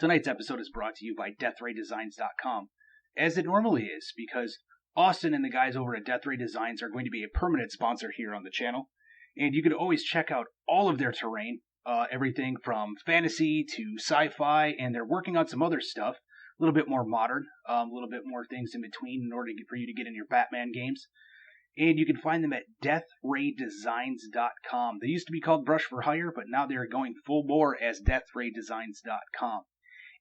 Tonight's episode is brought to you by DeathRayDesigns.com, as it normally is, because Austin and the guys over at Death Ray Designs are going to be a permanent sponsor here on the channel, and you can always check out all of their terrain, everything from fantasy to sci-fi, and they're working on some other stuff, a little bit more modern, a little bit more things in between in order for you to get in your Batman games. And you can find them at DeathRayDesigns.com. They used to be called Brush for Hire, but now they're going full bore as DeathRayDesigns.com.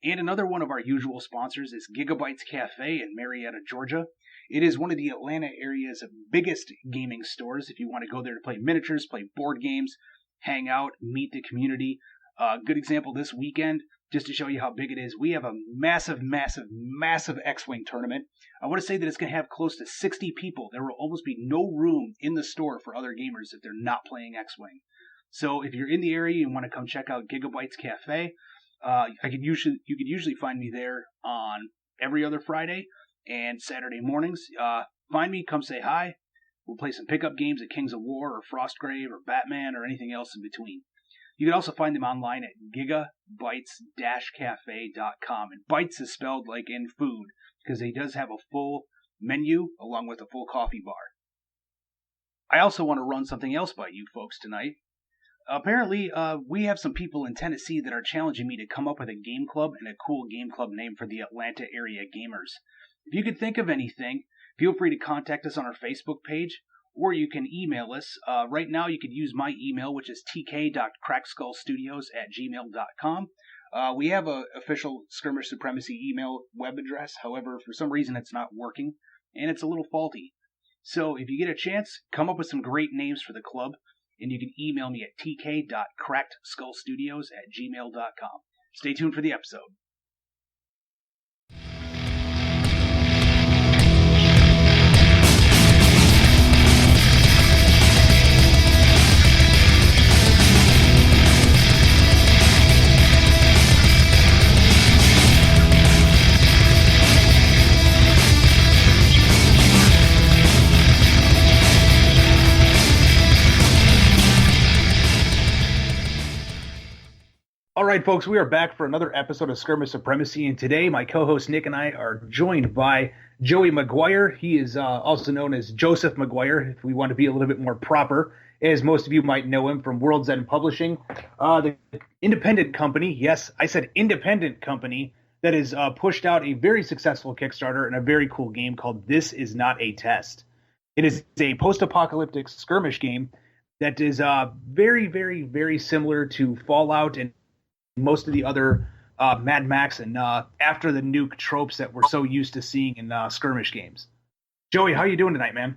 And another one of our usual sponsors is Gigabytes Cafe in Marietta, Georgia. It is one of the Atlanta area's biggest gaming stores. If you want to go there to play miniatures, play board games, hang out, meet the community. Good example this weekend, just to show you how big it is. We have a massive X-Wing tournament. I want to say that it's going to have close to 60 people. There will almost be no room in the store for other gamers if they're not playing X-Wing. So if you're in the area and want to come check out Gigabytes Cafe, you could usually find me there on every other Friday and Saturday mornings. Find me, come say hi. We'll play some pickup games at Kings of War or Frostgrave or Batman or anything else in between. You can also find them online at gigabytes-cafe.com. And Bytes is spelled like in food because he does have a full menu along with a full coffee bar. I also want to run something else by you folks tonight. Apparently, we have some people in Tennessee that are challenging me to come up with a game club and a cool game club name for the Atlanta area gamers. If you could think of anything, feel free to contact us on our Facebook page, or you can email us. Right now, you could use my email, which is tk.crackskullstudios@gmail.com. We have an official Skirmish Supremacy email web address. However, for some reason, it's not working, and it's a little faulty. So if you get a chance, come up with some great names for the club. And you can email me at tk.crackedskullstudios@gmail.com. Stay tuned for the episode. All right, folks, we are back for another episode of Skirmish Supremacy, and today my co-host Nick and I are joined by Joey McGuire. He is also known as Joseph McGuire, if we want to be a little bit more proper, as most of you might know him from World's End Publishing, the independent company, yes, I said independent company, that has pushed out a very successful Kickstarter and a very cool game called This Is Not a Test. It is a post-apocalyptic skirmish game that is very, very, very similar to Fallout and most of the other Mad Max and after the nuke tropes that we're so used to seeing in skirmish games. Joey, how are you doing tonight, man?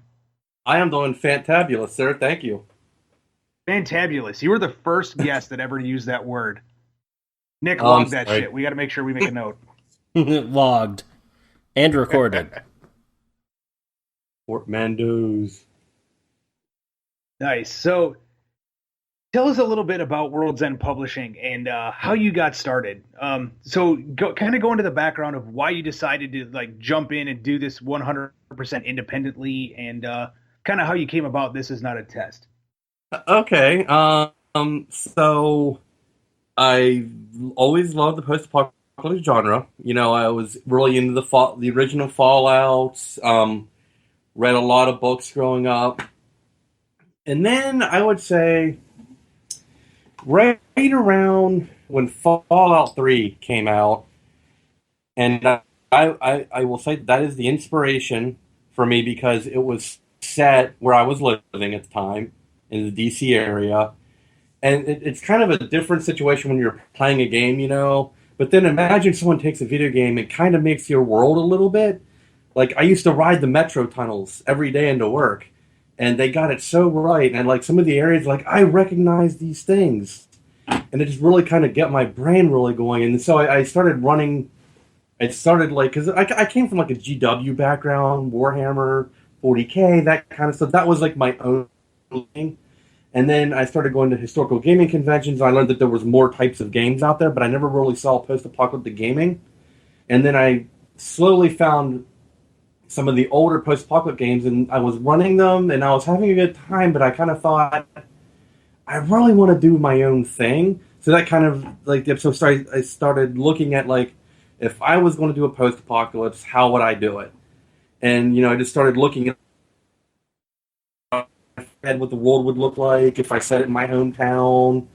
I am doing fantabulous, sir. Thank you. Fantabulous. You were the first guest that ever used that word. Nick, log that shit. We got to make sure we make a note. Logged. And recorded. Portmanteaus. Nice. So, tell us a little bit about World's End Publishing and how you got started. Go into the background of why you decided to jump in and do this 100% independently, and kind of how you came about This Is Not a Test. Okay. So I always loved the post-apocalyptic genre. You know, I was really into the original Fallouts. Read a lot of books growing up, and then I would say, right around when Fallout 3 came out, and I will say that is the inspiration for me because it was set where I was living at the time in the DC area, and it's kind of a different situation when you're playing a game, you know, but then imagine someone takes a video game and kind of makes your world a little bit. Like, I used to ride the metro tunnels every day into work, and they got it so right, and some of the areas, I recognize these things, and it just really kind of got my brain really going, and so I started running. It started because I came from a GW background, Warhammer, 40K, that kind of stuff. That was my own thing, and then I started going to historical gaming conventions. I learned that there was more types of games out there, but I never really saw post-apocalyptic gaming, and then I slowly found some of the older post-apocalyptic games, and I was running them, and I was having a good time, but I kind of thought, I really want to do my own thing. So that kind of like the episode started. I started looking at like if I was going to do a post-apocalypse, how would I do it? And I just started looking at what the world would look like if I set it in my hometown.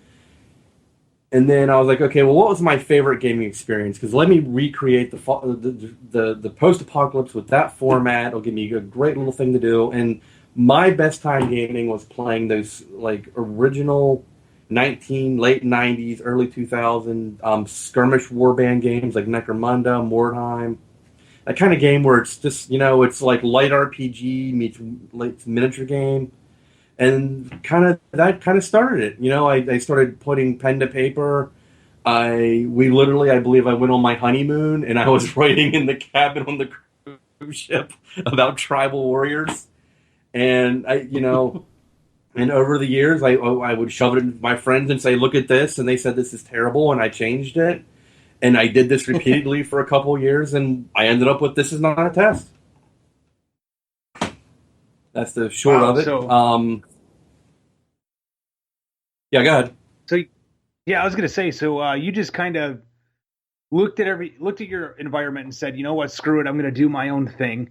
And then I was like, okay, well, what was my favorite gaming experience? Because let me recreate the post-apocalypse with that format. It'll give me a great little thing to do. And my best time gaming was playing those like original late 90s, early 2000s skirmish warband games like Necromunda, Mordheim. That kind of game where it's just, it's like light RPG meets like miniature game. And that kind of started it. I started putting pen to paper. I believe I went on my honeymoon and I was writing in the cabin on the cruise ship about tribal warriors. And and over the years I would shove it in my friends and say, look at this. And they said, this is terrible. And I changed it. And I did this repeatedly for a couple of years. And I ended up with, this is not a test. That's the short of it. So, yeah, go ahead. So, yeah, I was going to say, so you just kind of looked at your environment and said, you know what, screw it, I'm going to do my own thing.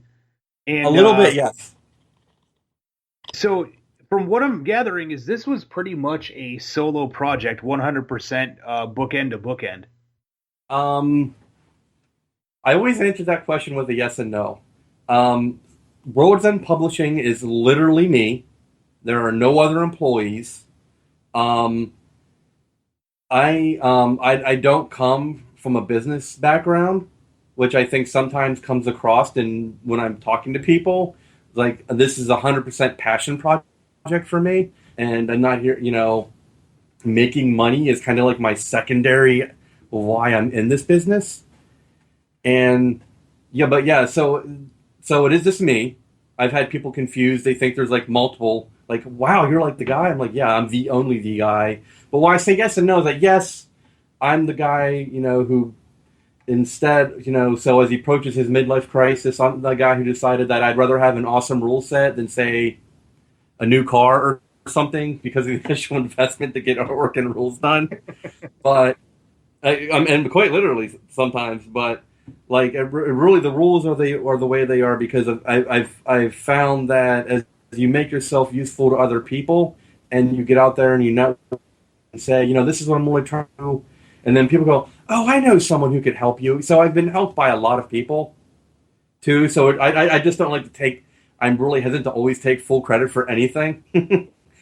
And a little bit, yes. So, from what I'm gathering, is this was pretty much a solo project, 100% bookend to bookend. I always answer that question with a yes and no. World's End Publishing is literally me. There are no other employees. I don't come from a business background, which I think sometimes comes across when I'm talking to people. Like, this is 100% passion project for me, and I'm not here, making money is kind of like my secondary why I'm in this business. And so it is just me. I've had people confused. They think there's like multiple, like, wow, you're like the guy. I'm like, yeah, I'm the guy. But why I say yes and no is that yes, I'm the guy, who instead, so as he approaches his midlife crisis, I'm the guy who decided that I'd rather have an awesome rule set than say a new car or something because of the initial investment to get artwork and rules done. But and quite literally sometimes, but like really the rules are the way they are because I've found that as you make yourself useful to other people and you get out there and say, this is what I'm really trying to do, and then people go, oh, I know someone who could help you. So I've been helped by a lot of people too. So I just don't like to take. I'm really hesitant to always take full credit for anything,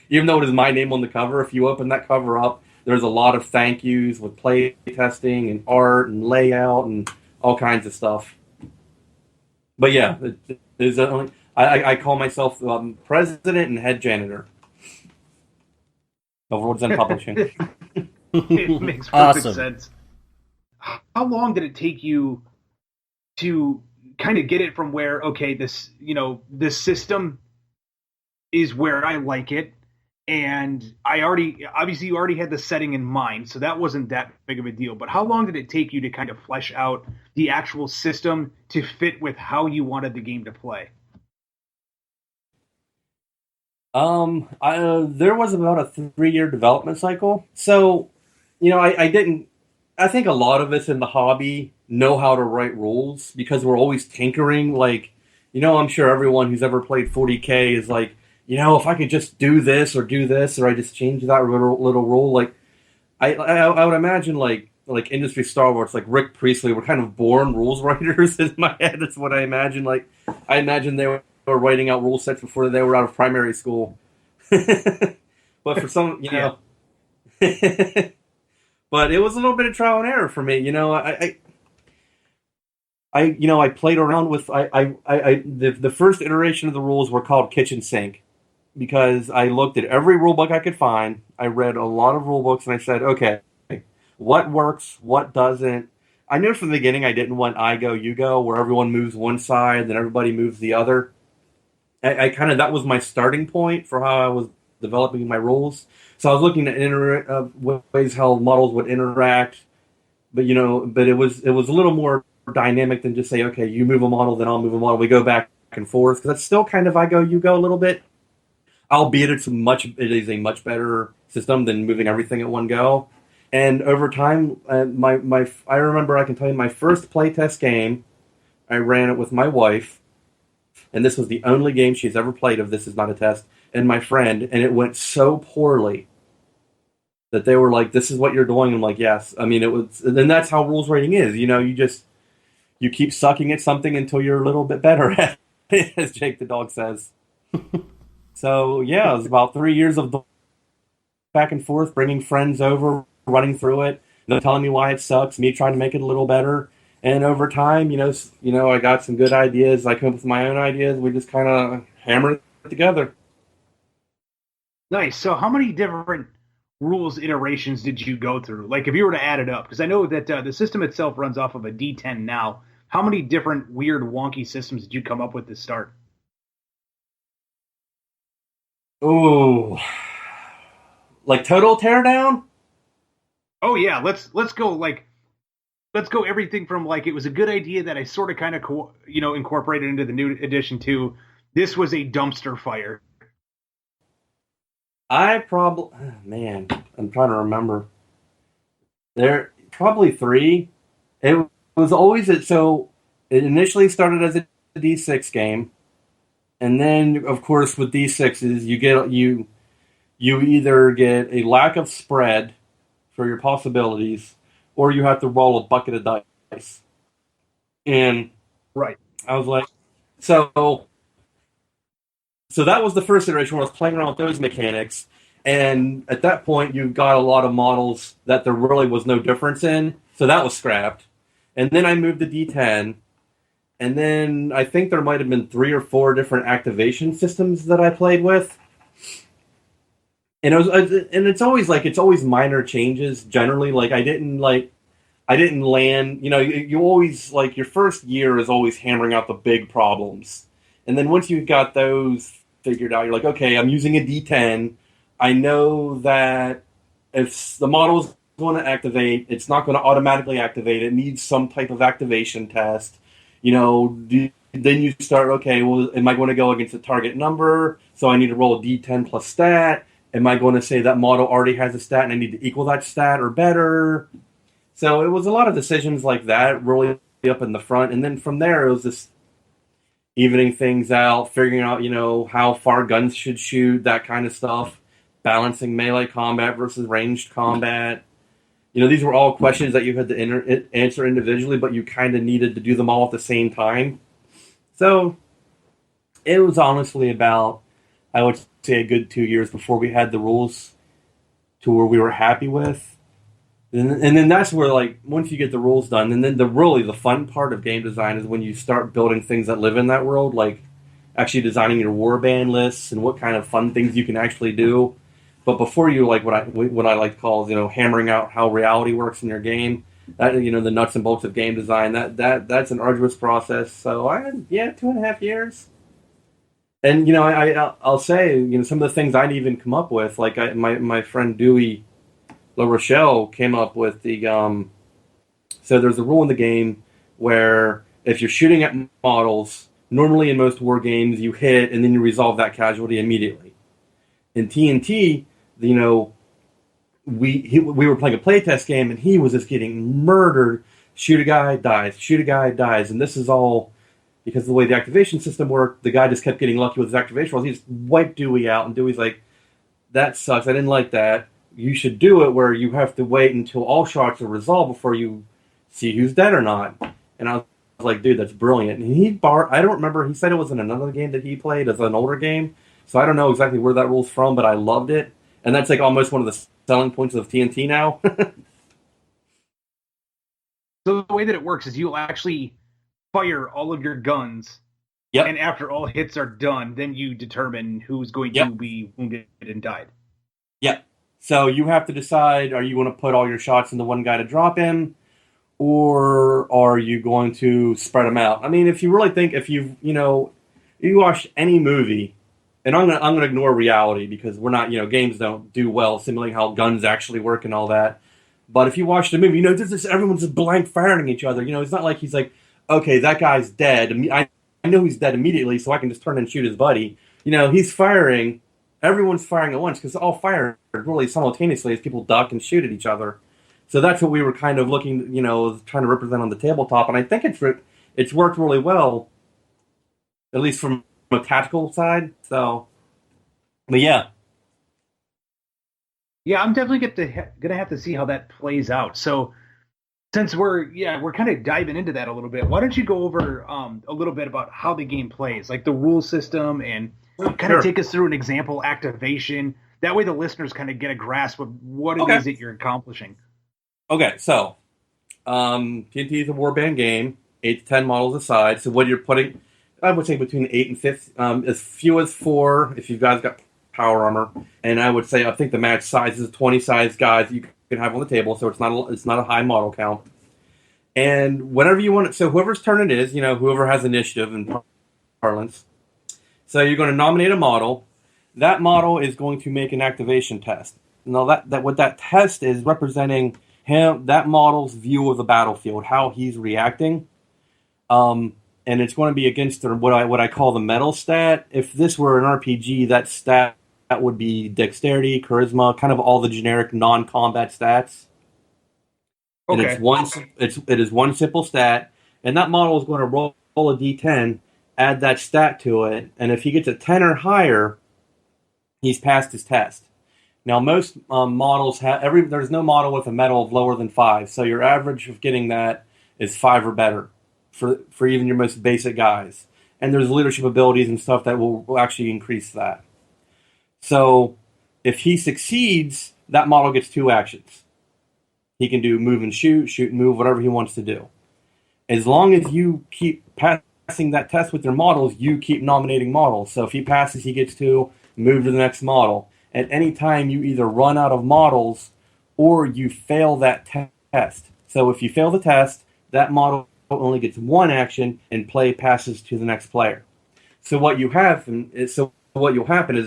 even though it is my name on the cover. If you open that cover up, there's a lot of thank yous with play testing and art and layout and all kinds of stuff. But yeah, I call myself president and head janitor of World's End Publishing. It makes perfect sense. How long did it take you to kind of get it from where, okay, this system is where I like it, and obviously you already had the setting in mind, so that wasn't that big of a deal. But how long did it take you to kind of flesh out the actual system to fit with how you wanted the game to play? There was about a 3-year development cycle. So, I think a lot of us in the hobby know how to write rules because we're always tinkering. Like, I'm sure everyone who's ever played 40K is like, if I could just do this, or I just change that little rule. Like, I would imagine like industry Star Wars, like Rick Priestley, were kind of born rules writers in my head. That's what I imagine. Like, I imagine they were writing out rule sets before they were out of primary school. But for some, but it was a little bit of trial and error for me. I played around with the first iteration of the rules were called kitchen sink because I looked at every rule book I could find. I read a lot of rule books and I said, okay, what works, what doesn't. I knew from the beginning I didn't want I go, you go, where everyone moves one side, then everybody moves the other. I kind of, that was my starting point for how I was developing my rules. So I was looking at ways how models would interact, but it was a little more dynamic than just say, okay, you move a model, then I'll move a model. We go back and forth because that's still kind of I go, you go a little bit, albeit it is a much better system than moving everything at one go. And over time, I remember, I can tell you, my first playtest game, I ran it with my wife, and this was the only game she's ever played of This Is Not a Test, and my friend, and it went so poorly that they were like, "This is what you're doing." I'm like, "Yes." I mean, it was, and then that's how rules writing is. You keep sucking at something until you're a little bit better at it, as Jake the dog says. So yeah, it was about 3 years of back and forth, bringing friends over, running through it, them telling me why it sucks, me trying to make it a little better. And over time, I got some good ideas. I come up with my own ideas. We just kind of hammered it together. Nice. So how many different rules iterations did you go through? Like if you were to add it up, because I know that the system itself runs off of a D10 now. How many different weird wonky systems did you come up with to start? Ooh, like total teardown? Oh yeah, let's go everything from like it was a good idea that I sort of kind of incorporated into the new edition to this was a dumpster fire. Man, I'm trying to remember. There probably three. It was always so. It initially started as a D6 game, and then of course with D6s you either get a lack of spread for your possibilities, or you have to roll a bucket of dice. And right, I was like, so that was the first iteration where I was playing around with those mechanics. And at that point, you got a lot of models that there really was no difference in. So that was scrapped. And then I moved to D10. And then I think there might have been 3 or 4 different activation systems that I played with. And it's always minor changes. Generally, like I didn't land. You always your first year is always hammering out the big problems, and then once you've got those figured out, you're like, okay, I'm using a D10. I know that if the model is going to activate, it's not going to automatically activate. It needs some type of activation test. Then you start, okay, well, am I going to go against a target number? So I need to roll a D10 plus stat. Am I going to say that model already has a stat and I need to equal that stat or better? So it was a lot of decisions like that, really up in the front. And then from there, it was just evening things out, figuring out, how far guns should shoot, that kind of stuff, balancing melee combat versus ranged combat. These were all questions that you had to answer individually, but you kind of needed to do them all at the same time. So it was honestly about, I would say, a good 2 years before we had the rules to where we were happy with. And then that's where, once you get the rules done, and then the fun part of game design is when you start building things that live in that world, like actually designing your warband lists and what kind of fun things you can actually do. But before you, what I like to call is, hammering out how reality works in your game, that the nuts and bolts of game design, that's an arduous process. So 2.5 years. And I'll say, some of the things I'd even come up with, my friend Dewey La Rochelle came up with the so there's a rule in the game where if you're shooting at models, normally in most war games you hit and then you resolve that casualty immediately. In TNT, we were playing a playtest game and he was just getting murdered. Shoot a guy, dies, and this is all because of the way the activation system worked. The guy just kept getting lucky with his activation rolls. He just wiped Dewey out, and Dewey's like, "That sucks. I didn't like that. You should do it where you have to wait until all shots are resolved before you see who's dead or not." And I was like, dude, that's brilliant. And I don't remember, he said it was in another game that he played as an older game, so I don't know exactly where that rule's from, but I loved it. And that's almost one of the selling points of TNT now. So the way that it works is you'll actually fire all of your guns, and after all hits are done, then you determine who's going to be wounded and died. Yep. So you have to decide, are you going to put all your shots in the one guy to drop him, or are you going to spread them out? I mean, if you really think, if you watch any movie, and I'm gonna ignore reality because we're not, games don't do well simulating how guns actually work and all that. But if you watch the movie, everyone's just blank firing at each other. It's not like he's like, okay, that guy's dead. I know he's dead immediately, so I can just turn and shoot his buddy. He's firing. Everyone's firing at once because all fire really simultaneously as people duck and shoot at each other. So that's what we were kind of looking, trying to represent on the tabletop, and I think it's worked really well, at least from a tactical side. So, but yeah. Yeah, I'm definitely gonna have to see how that plays out. So since we're kind of diving into that a little bit, why don't you go over a little bit about how the game plays, like the rule system, and kind of take us through an example activation. That way the listeners kind of get a grasp of what it is that you're accomplishing. Okay, so TNT is a warband game, 8 to 10 models aside. So what you're putting, I would say between 8 and 15, as few as 4 if you guys got power armor. And I would say, I think the match size is 20 size guys you can have on the table, so it's not a high model count. And whenever you want it, so whoever's turn it is, whoever has initiative in parlance. So you're going to nominate a model. That model is going to make an activation test. Now that what that test is representing that model's view of the battlefield, how he's reacting. And it's going to be against what I call the metal stat. If this were an RPG, that stat would be dexterity, charisma, kind of all the generic non-combat stats. Okay. And it is one simple stat, and that model is going to roll a d10, add that stat to it, and if he gets a 10 or higher, he's passed his test. Now, most models there's no model with a metal of lower than 5, so your average of getting that is 5 or better for even your most basic guys. And there's leadership abilities and stuff that will actually increase that. So, if he succeeds, that model gets 2 actions. He can do move and shoot and move, whatever he wants to do. As long as you keep passing that test with your models, you keep nominating models. So if he passes, he gets 2, move to the next model. At any time, you either run out of models or you fail that test. So if you fail the test, that model only gets 1 action and play passes to the next player. So what you'll happen is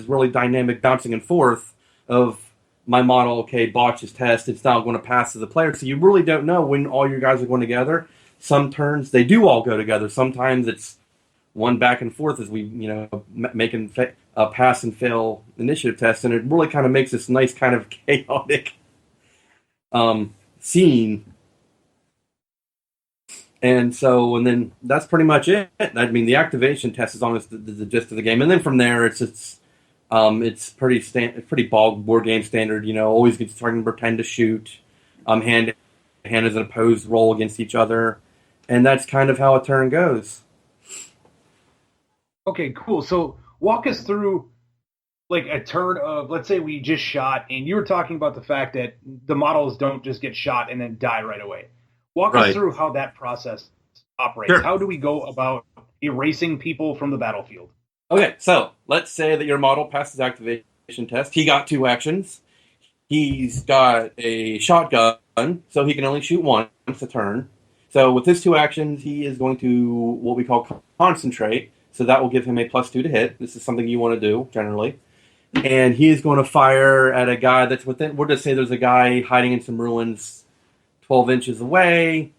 really dynamic bouncing and forth of my model, okay, botches test, it's now going to pass to the player. So you really don't know when all your guys are going together. Some turns, they do all go together. Sometimes it's one back and forth as we, making a pass and fail initiative test. And it really kind of makes this nice kind of chaotic scene. And then that's pretty much it. I mean, the activation test is almost the gist of the game. And then from there, it's pretty board game standard. Always get starting number 10 to shoot. Hand to hand as an opposed roll against each other, and that's kind of how a turn goes. Okay, cool. So walk us through like a turn of, let's say we just shot, and you were talking about the fact that the models don't just get shot and then die right away. Walk us through how that process operates. Sure. How do we go about erasing people from the battlefield? Okay, so let's say that your model passes activation test. He got 2 actions. He's got a shotgun, so he can only shoot once a turn. So with his 2 actions, he is going to what we call concentrate. So that will give him a +2 to hit. This is something you want to do, generally. And he is going to fire at a guy that's within... We'll just say there's a guy hiding in some ruins 12 inches away.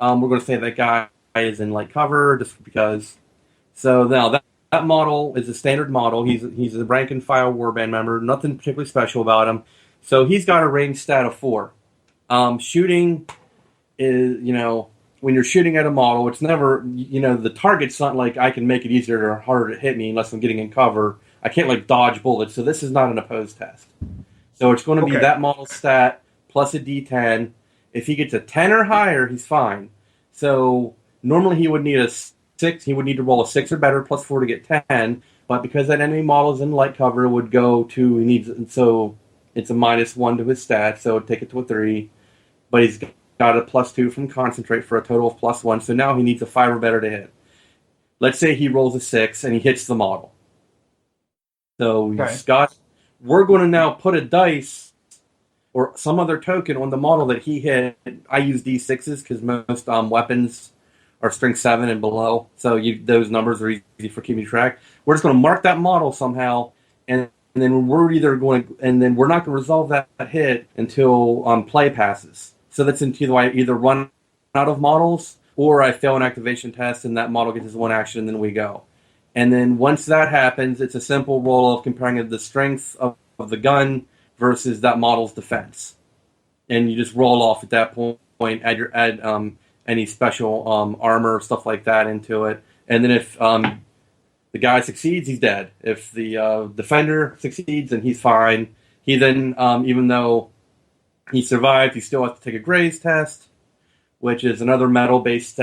We're going to say that guy is in light cover, just because. So now that model is a standard model. He's a rank and file warband member. Nothing particularly special about him. So he's got a range stat of 4. Shooting is, when you're shooting at a model, it's never, the target's not like I can make it easier or harder to hit me unless I'm getting in cover. I can't dodge bullets, so this is not an opposed test. So it's going to be that model stat plus a D10. If he gets a 10 or higher, he's fine. So normally he would need a 6. He would need to roll a 6 or better plus 4 to get 10. But because that enemy model is in light cover, it would go to, so it's a -1 to his stat, so take it to a 3. But he's got a +2 from concentrate for a total of +1. So now he needs a 5 or better to hit. Let's say he rolls a 6 and he hits the model. So we're going to now put a dice or some other token on the model that he hit. I use D6s because most weapons are strength 7 and below. So those numbers are easy for keeping track. We're just going to mark that model somehow, and then we're not going to resolve that hit until play passes. So that's until I either run out of models or I fail an activation test and that model gets his 1 action and then we go. And then once that happens, it's a simple roll of comparing the strength of the gun versus that model's defense. and you just roll off at that point. Add any special armor, stuff like that into it, and then if the guy succeeds, he's dead. If the defender succeeds, then he's fine. He then, even though he survived, he still has to take a Graves test, which is another metal-based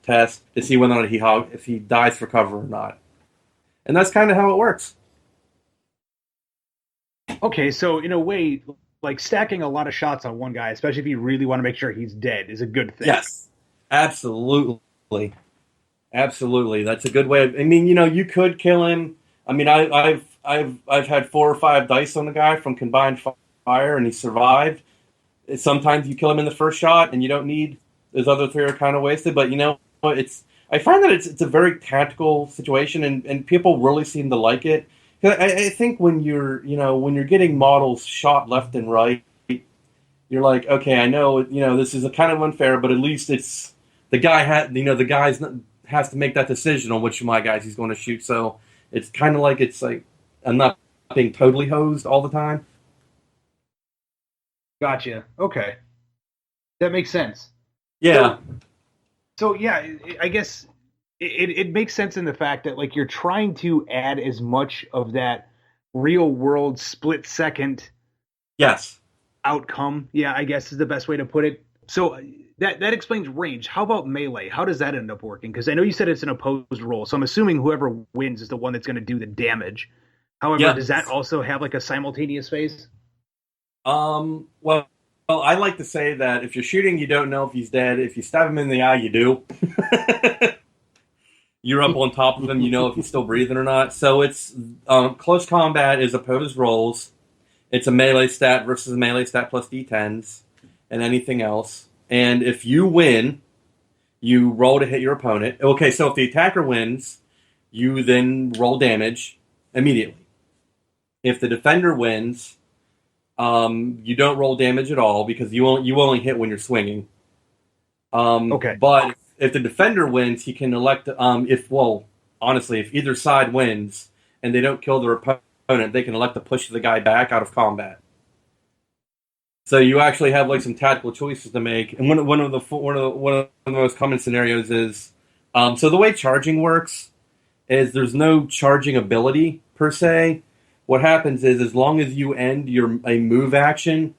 test to see whether or not if he dies for cover or not. And that's kind of how it works. Okay, so in a way, like stacking a lot of shots on one guy, especially if you really want to make sure he's dead, is a good thing. Yes, absolutely. Absolutely, that's a good way. I mean, you could kill him. I mean, I've had 4 or 5 dice on the guy from combined fire, and he survived. Sometimes you kill him in the first shot, and you don't need those other 3 are kind of wasted. But I find that it's a very tactical situation, and people really seem to like it. I think when you're getting models shot left and right, you're like, okay, I know this is a kind of unfair, but at least it's the guy has to make that decision on which of my guys he's going to shoot. So it's kind of like I'm not being totally hosed all the time. Gotcha. Okay. That makes sense. Yeah. So yeah, I guess it makes sense in the fact that like you're trying to add as much of that real world split second Yes. outcome. Yeah, I guess is the best way to put it. So that explains range. How about melee? How does that end up working? Because I know you said it's an opposed roll, so I'm assuming whoever wins is the one that's going to do the damage. However, does that also have like a simultaneous phase? Well, I like to say that if you're shooting, you don't know if he's dead. If you stab him in the eye, you do. You're up on top of him, you know if he's still breathing or not. So it's close combat is opposed rolls. It's a melee stat versus a melee stat plus d10s and anything else. And if you win, you roll to hit your opponent. Okay, so if the attacker wins, you then roll damage immediately. If the defender wins, you don't roll damage at all because you only hit when you're swinging. Okay. But if the defender wins, he can elect. If either side wins and they don't kill their opponent, they can elect to push the guy back out of combat. So you actually have like some tactical choices to make. And one of the most common scenarios is so the way charging works is there's no charging ability per se. What happens is as long as you end a move action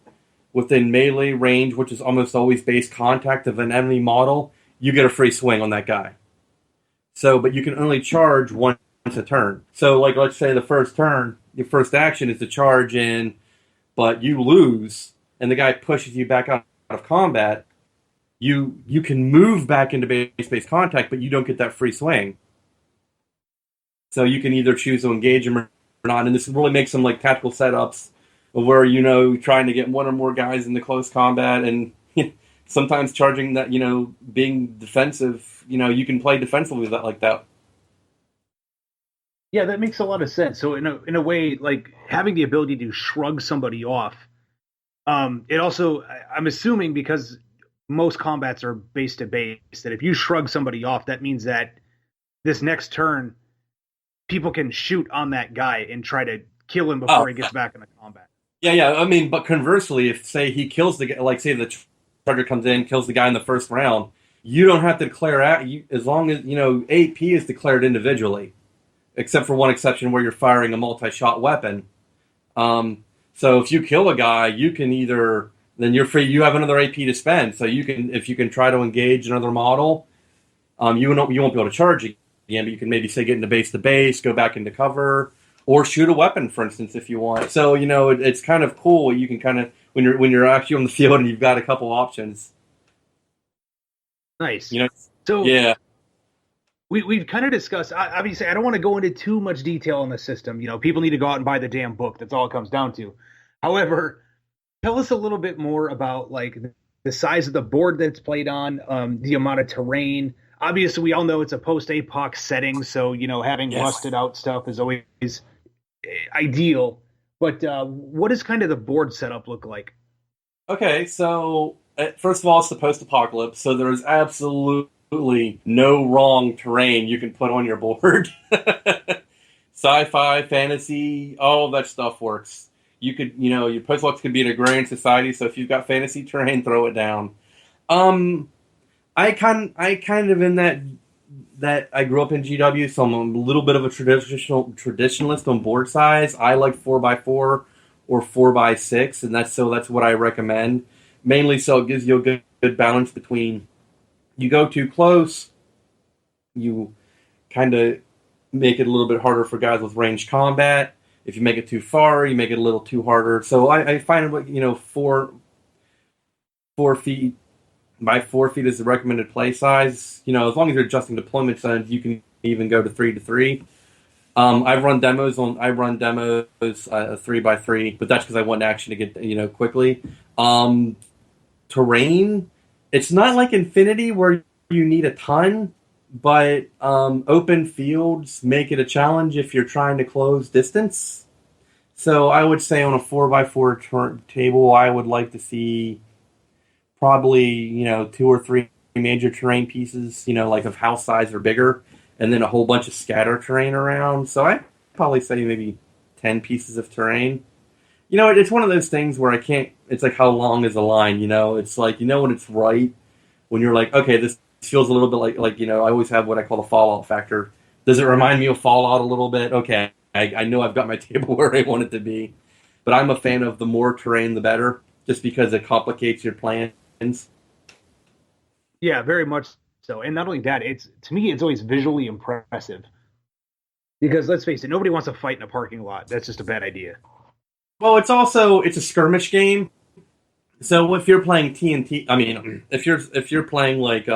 within melee range, which is almost always base contact of an enemy model, you get a free swing on that guy. So, but you can only charge once a turn. So, like, let's say the first turn, your first action is to charge in, but you lose, and the guy pushes you back out of combat. You can move back into base contact, but you don't get that free swing. So you can either choose to engage him or not, and this really makes some like tactical setups where trying to get one or more guys into close combat, and sometimes charging that being defensive. You can play defensively like that. Yeah, that makes a lot of sense. So in a way, like having the ability to shrug somebody off, it also I'm assuming because most combats are base to base that if you shrug somebody off, that means that this next turn people can shoot on that guy and try to kill him before he gets back into combat. Yeah. I mean, but conversely, if say he kills the guy, like say the charger comes in, kills the guy in the first round, you don't have to declare out as long as AP is declared individually, except for one exception where you're firing a multi-shot weapon. So if you kill a guy, you can then you're free. You have another AP to spend, so if you can try to engage another model, you won't be able to charge again, but you can maybe say get into base to base, go back into cover, or shoot a weapon, for instance, if you want. So it's kind of cool. You can kind of when you're actually on the field and you've got a couple options. Nice. So yeah. We've kind of discussed, obviously, I don't want to go into too much detail on the system. People need to go out and buy the damn book. That's all it comes down to. However, tell us a little bit more about like the size of the board that it's played on, the amount of terrain. Obviously, we all know it's a post-APOC setting, so, having rusted out stuff is always ideal. But what does kind of the board setup look like? Okay, so first of all, it's the post-apocalypse, so there's absolutely no wrong terrain you can put on your board. Sci-fi, fantasy, all that stuff works. You could, your post-apocalypse could be an agrarian society. So if you've got fantasy terrain, throw it down. I kind of in that I grew up in GW, so I'm a little bit of a traditionalist on board size. I like 4x4 or 4x6, and that's what I recommend. Mainly so it gives you a good balance between you go too close, you kind of make it a little bit harder for guys with ranged combat. If you make it too far, you make it a little too harder. So I find 4 feet by 4 feet is the recommended play size. As long as you're adjusting deployment zones, you can even go to 3-3. I run demos 3x3, but that's because I want action to get quickly. Terrain, it's not like Infinity where you need a ton, but open fields make it a challenge if you're trying to close distance. So I would say on a 4x4 table, I would like to see probably 2 or 3 major terrain pieces, like of house size or bigger, and then a whole bunch of scatter terrain around. So I'd probably say maybe 10 pieces of terrain. It's one of those things where I can't. It's like how long is a line? It's like when it's right, when you're like, okay, this feels a little bit like I always have what I call the Fallout factor. Does it remind me of Fallout a little bit? Okay, I know I've got my table where I want it to be, but I'm a fan of the more terrain the better, just because it complicates your plans. Yeah, very much so. And not only that, to me it's always visually impressive. Because let's face it, nobody wants to fight in a parking lot. That's just a bad idea. Well, it's a skirmish game. So if you're playing TNT, if you're playing like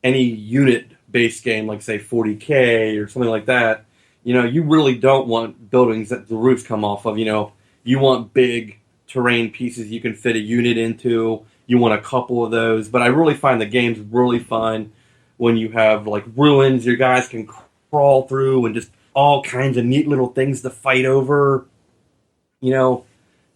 any unit based game, like say 40K or something like that, you really don't want buildings that the roofs come off of. You want big terrain pieces you can fit a unit into. You want a couple of those, but I really find the game's really fun when you have like ruins your guys can crawl through and just all kinds of neat little things to fight over.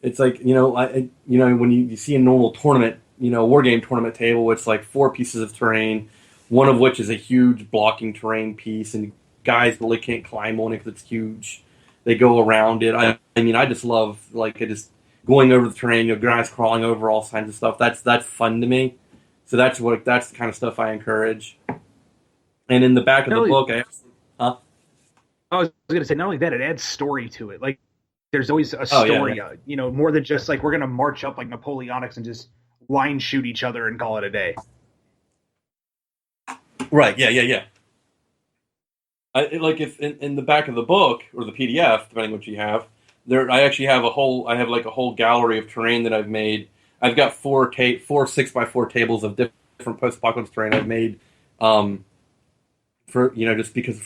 It's like when you see a normal tournament, war game tournament table, it's like 4 pieces of terrain, one of which is a huge blocking terrain piece, and guys really can't climb on it because it's huge. They go around it. I just love going over the terrain, guys crawling over all kinds of stuff. That's fun to me. So that's the kind of stuff I encourage. And in the back of the book, I was going to say, not only that, it adds story to it. Like, there's always a story, more than just like we're going to march up like Napoleonics and just line shoot each other and call it a day. Right? Yeah. If in the back of the book or the PDF, depending what you have. I actually have a whole gallery of terrain that I've made. I've got 4 6x4 tables of different post-apocalypse terrain I've made,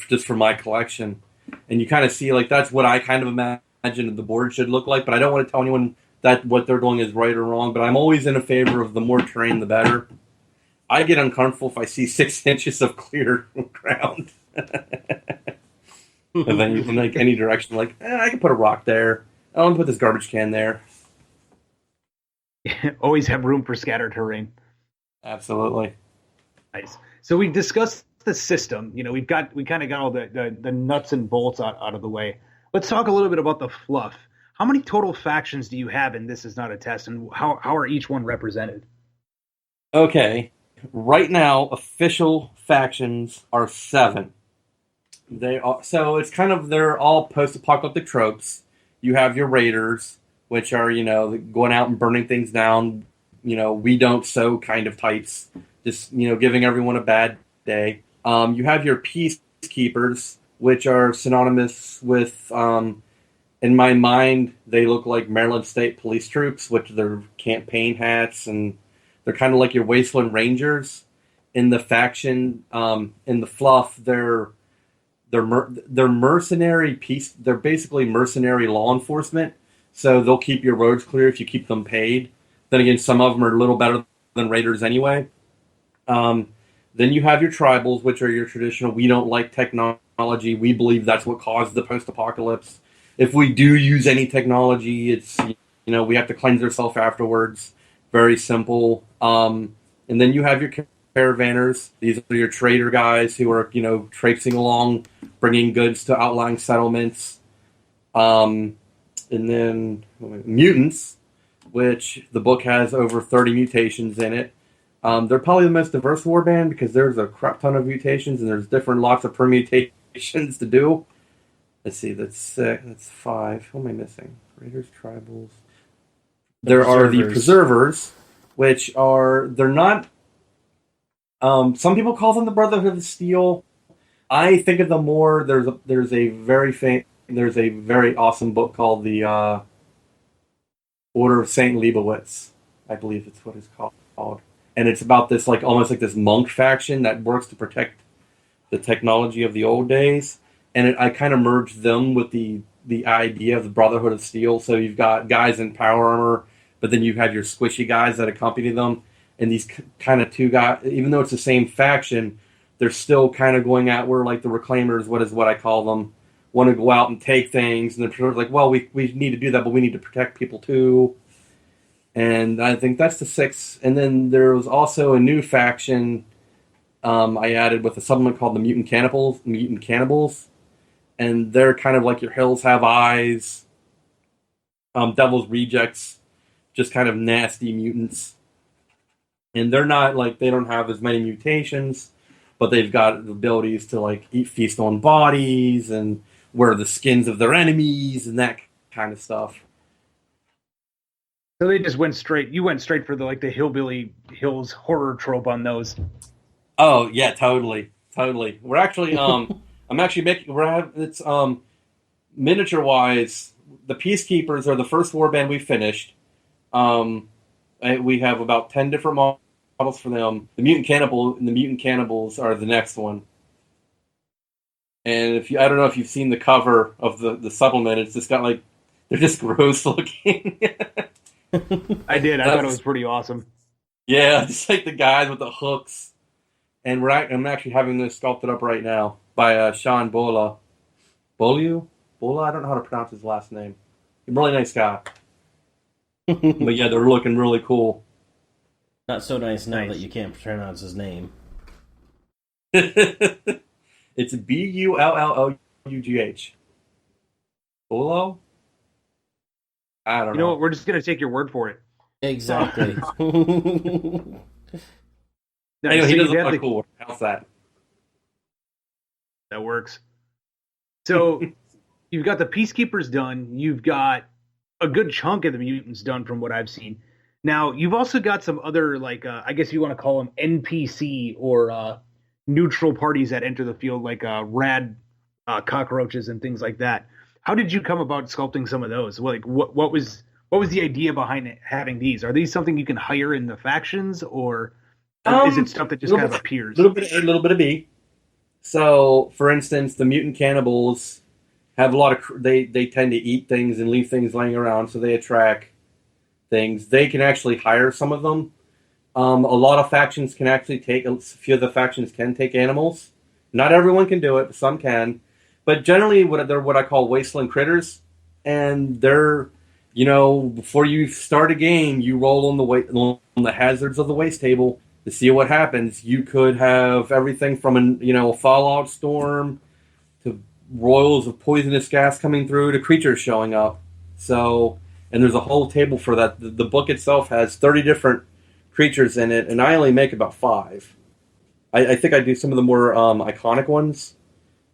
just for my collection. And you kind of see that's what I kind of imagine the board should look like. But I don't want to tell anyone that what they're doing is right or wrong. But I'm always in a favor of the more terrain, the better. I get uncomfortable if I see 6 inches of clear ground. And then in any direction, I can put a rock there. I want to put this garbage can there. Always have room for scatter terrain. Absolutely. Nice. So we discussed the system. We kind of got all the nuts and bolts out of the way. Let's talk a little bit about the fluff. How many total factions do you have in This Is Not a Test, and how are each one represented? Okay. Right now, official factions are 7. They're all post-apocalyptic tropes. You have your raiders, which are going out and burning things down. We don't sow kind of types, just giving everyone a bad day. You have your peacekeepers, which are synonymous with, in my mind, they look like Maryland State Police troops, which they're campaign hats, and they're kind of like your Wasteland Rangers. In the faction, in the fluff, they're mercenary peace. They're basically mercenary law enforcement. So they'll keep your roads clear if you keep them paid. Then again, some of them are a little better than raiders anyway. Then you have your tribals, which are your traditional. We don't like technology. We believe that's what caused the post-apocalypse. If we do use any technology, it's we have to cleanse ourselves afterwards. Very simple. And then you have your caravanners. These are your trader guys who are, traipsing along, bringing goods to outlying settlements. And and then mutants, which the book has over 30 mutations in it. They're probably the most diverse warband because there's a crap ton of mutations and there's lots of permutations to do. Let's see, that's 6, that's 5. Who am I missing? Raiders, Tribals. There are the Preservers, which they're not. Some people call them the Brotherhood of Steel. I think of them more. There's a very awesome book called the Order of Saint Leibowitz. I believe it's what it's called, and it's about this almost like this monk faction that works to protect the technology of the old days. And I kind of merged them with the idea of the Brotherhood of Steel. So you've got guys in power armor, but then you have your squishy guys that accompany them. And these kind of two guys, even though it's the same faction, they're still kind of going out where, like, the Reclaimers, what I call them, want to go out and take things. And they're like, well, we need to do that, but we need to protect people too. And I think that's the 6. And then there was also a new faction I added with a supplement called the Mutant Cannibals. And they're kind of like your Hills Have Eyes, Devil's Rejects, just kind of nasty mutants. And they're not they don't have as many mutations, but they've got the abilities to feast on bodies and wear the skins of their enemies and that kind of stuff. So they just went straight. You went straight for the Hillbilly Hills horror trope on those. Oh yeah, totally. We're actually I'm actually making. It's miniature wise. The Peacekeepers are the first warband we finished. We have about 10 different models for them. The Mutant Cannibals are the next one. And I don't know if you've seen the cover of the supplement. It's just got they're just gross looking. I did. I thought it was pretty awesome. Yeah, just the guys with the hooks. And I'm actually having this sculpted up right now by Sean Bola. Bola? I don't know how to pronounce his last name. He's a really nice guy. But yeah, they're looking really cool. Not so nice now that you can't pronounce his name. It's Bullough. Bolo? I don't know. You know what? We're just going to take your word for it. Exactly. Anyway, he doesn't look cool. How's that? That works. So you've got the Peacekeepers done. You've got a good chunk of the mutants done from what I've seen. Now, you've also got some other, I guess you want to call them NPC or neutral parties that enter the field, rad cockroaches and things like that. How did you come about sculpting some of those? What was the idea behind having these? Are these something you can hire in the factions, or is it stuff that just kind of appears? A little bit of me. So, for instance, the Mutant Cannibals have a lot of. They tend to eat things and leave things laying around, so they attract things. They can actually hire some of them. A lot of factions can actually take. A few of the factions can take animals. Not everyone can do it, but some can. But generally, they're what I call wasteland critters, and they're, before you start a game, you roll on the hazards of the waste table to see what happens. You could have everything from a fallout storm to roils of poisonous gas coming through to creatures showing up. So, and there's a whole table for that. The book itself has 30 different creatures in it, and I only make about 5. I think I do some of the more iconic ones,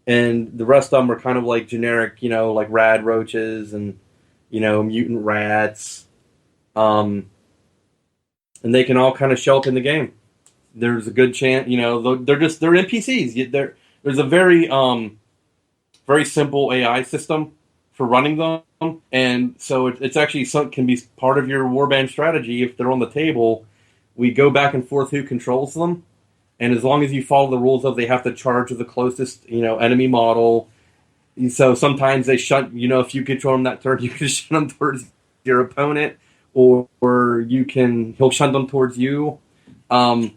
and the rest of them are kind of generic, like rad roaches and mutant rats, and they can all kind of show up in the game. There's a good chance, they're NPCs. There's a very very simple AI system for running them, and so it's actually can be part of your warband strategy. If they're on the table, we go back and forth who controls them. And as long as you follow the rules of they have to charge with the closest, enemy model. So sometimes they shut, if you control them that turn, you can shut them towards your opponent, or he'll shut them towards you. One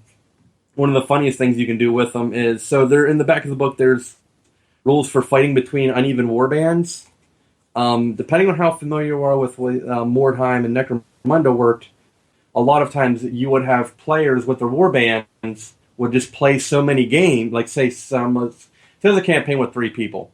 of the funniest things you can do with them is, so they're in the back of the book, there's rules for fighting between uneven warbands. Depending on how familiar you are with Mordheim and Necromunda worked, a lot of times you would have players with their warbands would just play so many games, say there's a campaign with 3 people.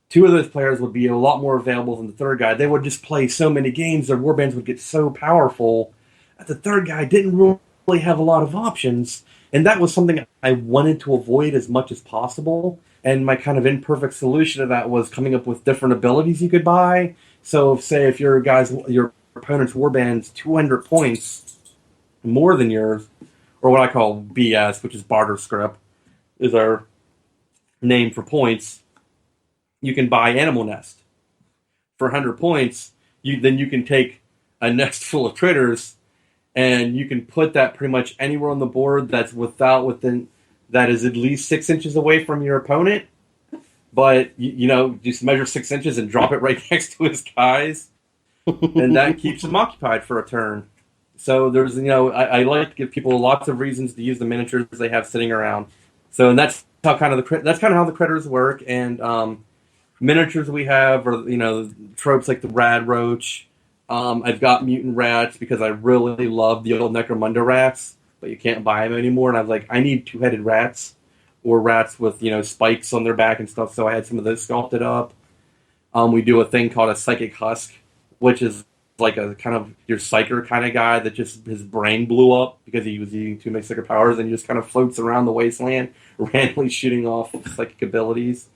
two of those players would be a lot more available than the third guy. They would just play so many games, their warbands would get so powerful that the third guy didn't really have a lot of options. And that was something I wanted to avoid as much as possible. And my kind of imperfect solution to that was coming up with different abilities you could buy. So, say if your opponent's warband's 200 points more than yours, or what I call BS, which is barter script, is our name for points. You can buy Animal Nest for 100 points. Then you can take a nest full of critters, and you can put that pretty much anywhere on the board that is at least 6 inches away from your opponent. But just measure 6 inches and drop it right next to his guys, and that keeps them occupied for a turn. So there's I like to give people lots of reasons to use the miniatures they have sitting around. So and that's how how the critters work. And miniatures we have are tropes like the rad roach. I've got mutant rats because I really love the old Necromunda rats, but you can't buy them anymore. And I was like, I need two-headed rats or rats with spikes on their back and stuff. So I had some of those sculpted up. We do a thing called a psychic husk, which is like a kind of your psyker kind of guy that just his brain blew up because he was eating too many psychic powers, and he just kind of floats around the wasteland, randomly shooting off psychic abilities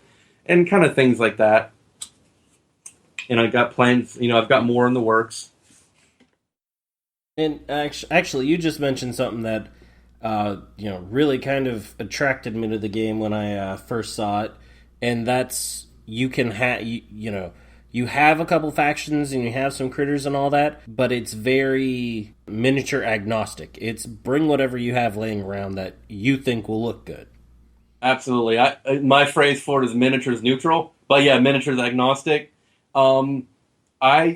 and kind of things like that. And I've got plans, I've got more in the works. And actually, you just mentioned something that really kind of attracted me to the game when I first saw it, and that's you can have you have a couple factions and you have some critters and all that, but it's very miniature agnostic. It's bring whatever you have laying around that you think will look good. Absolutely. My phrase for it is miniatures neutral, but yeah, miniatures agnostic. I'm not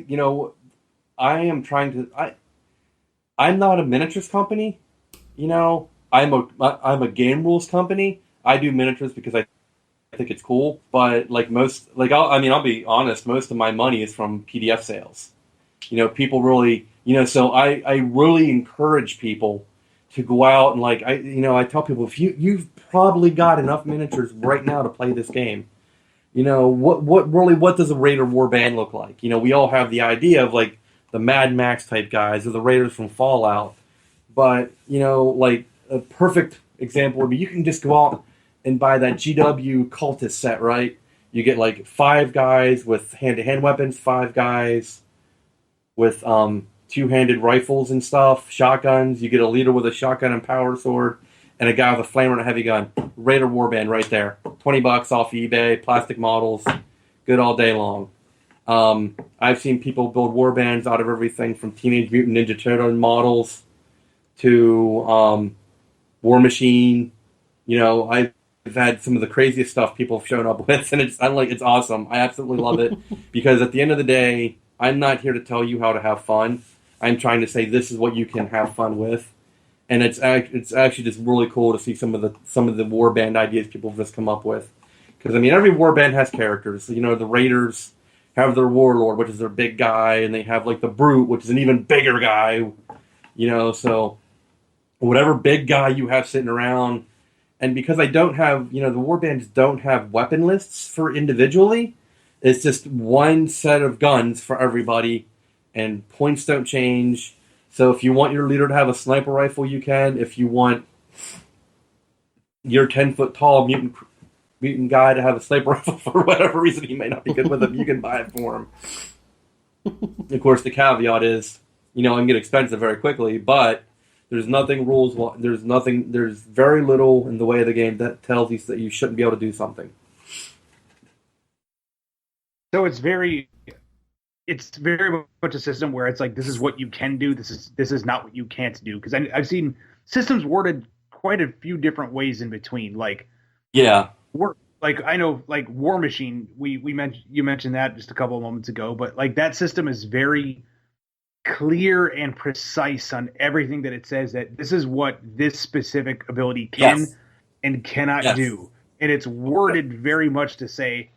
a miniatures company. I'm a game rules company. I do miniatures because I think it's cool, but I'll be honest, most of my money is from PDF sales. People really, so I really encourage people to go out and I tell people, if you've probably got enough miniatures right now to play this game. What does a Raider warband look like? We all have the idea of the Mad Max type guys or the Raiders from Fallout, but a perfect example would be you can just go out and buy that GW cultist set, right? You get 5 guys with hand-to-hand weapons, 5 guys with two-handed rifles and stuff, shotguns. You get a leader with a shotgun and power sword, and a guy with a flamer and a heavy gun. Raider warband right there. $20 off eBay, plastic models, good all day long. I've seen people build warbands out of everything from Teenage Mutant Ninja Turtle models to War Machine. I've had some of the craziest stuff people have shown up with, and it's awesome. I absolutely love it because at the end of the day, I'm not here to tell you how to have fun. I'm trying to say this is what you can have fun with, and it's actually just really cool to see some of the warband ideas people have just come up with. Because every warband has characters. The Raiders have their warlord, which is their big guy, and they have the brute, which is an even bigger guy. So whatever big guy you have sitting around. And because I don't have, the warbands don't have weapon lists for individually, it's just one set of guns for everybody, and points don't change. So if you want your leader to have a sniper rifle, you can. If you want your 10-foot-tall mutant guy to have a sniper rifle for whatever reason he may not be good with them, you can buy it for him. Of course, the caveat is, it can get expensive very quickly, but there's there's very little in the way of the game that tells you that you shouldn't be able to do something. So it's very much a system where it's this is what you can do, this is not what you can't do. Because I've seen systems worded quite a few different ways in between. I know War Machine, you mentioned that just a couple of moments ago, but that system is very clear and precise on everything that it says, that this is what this specific ability can and cannot do. And it's worded very much to say,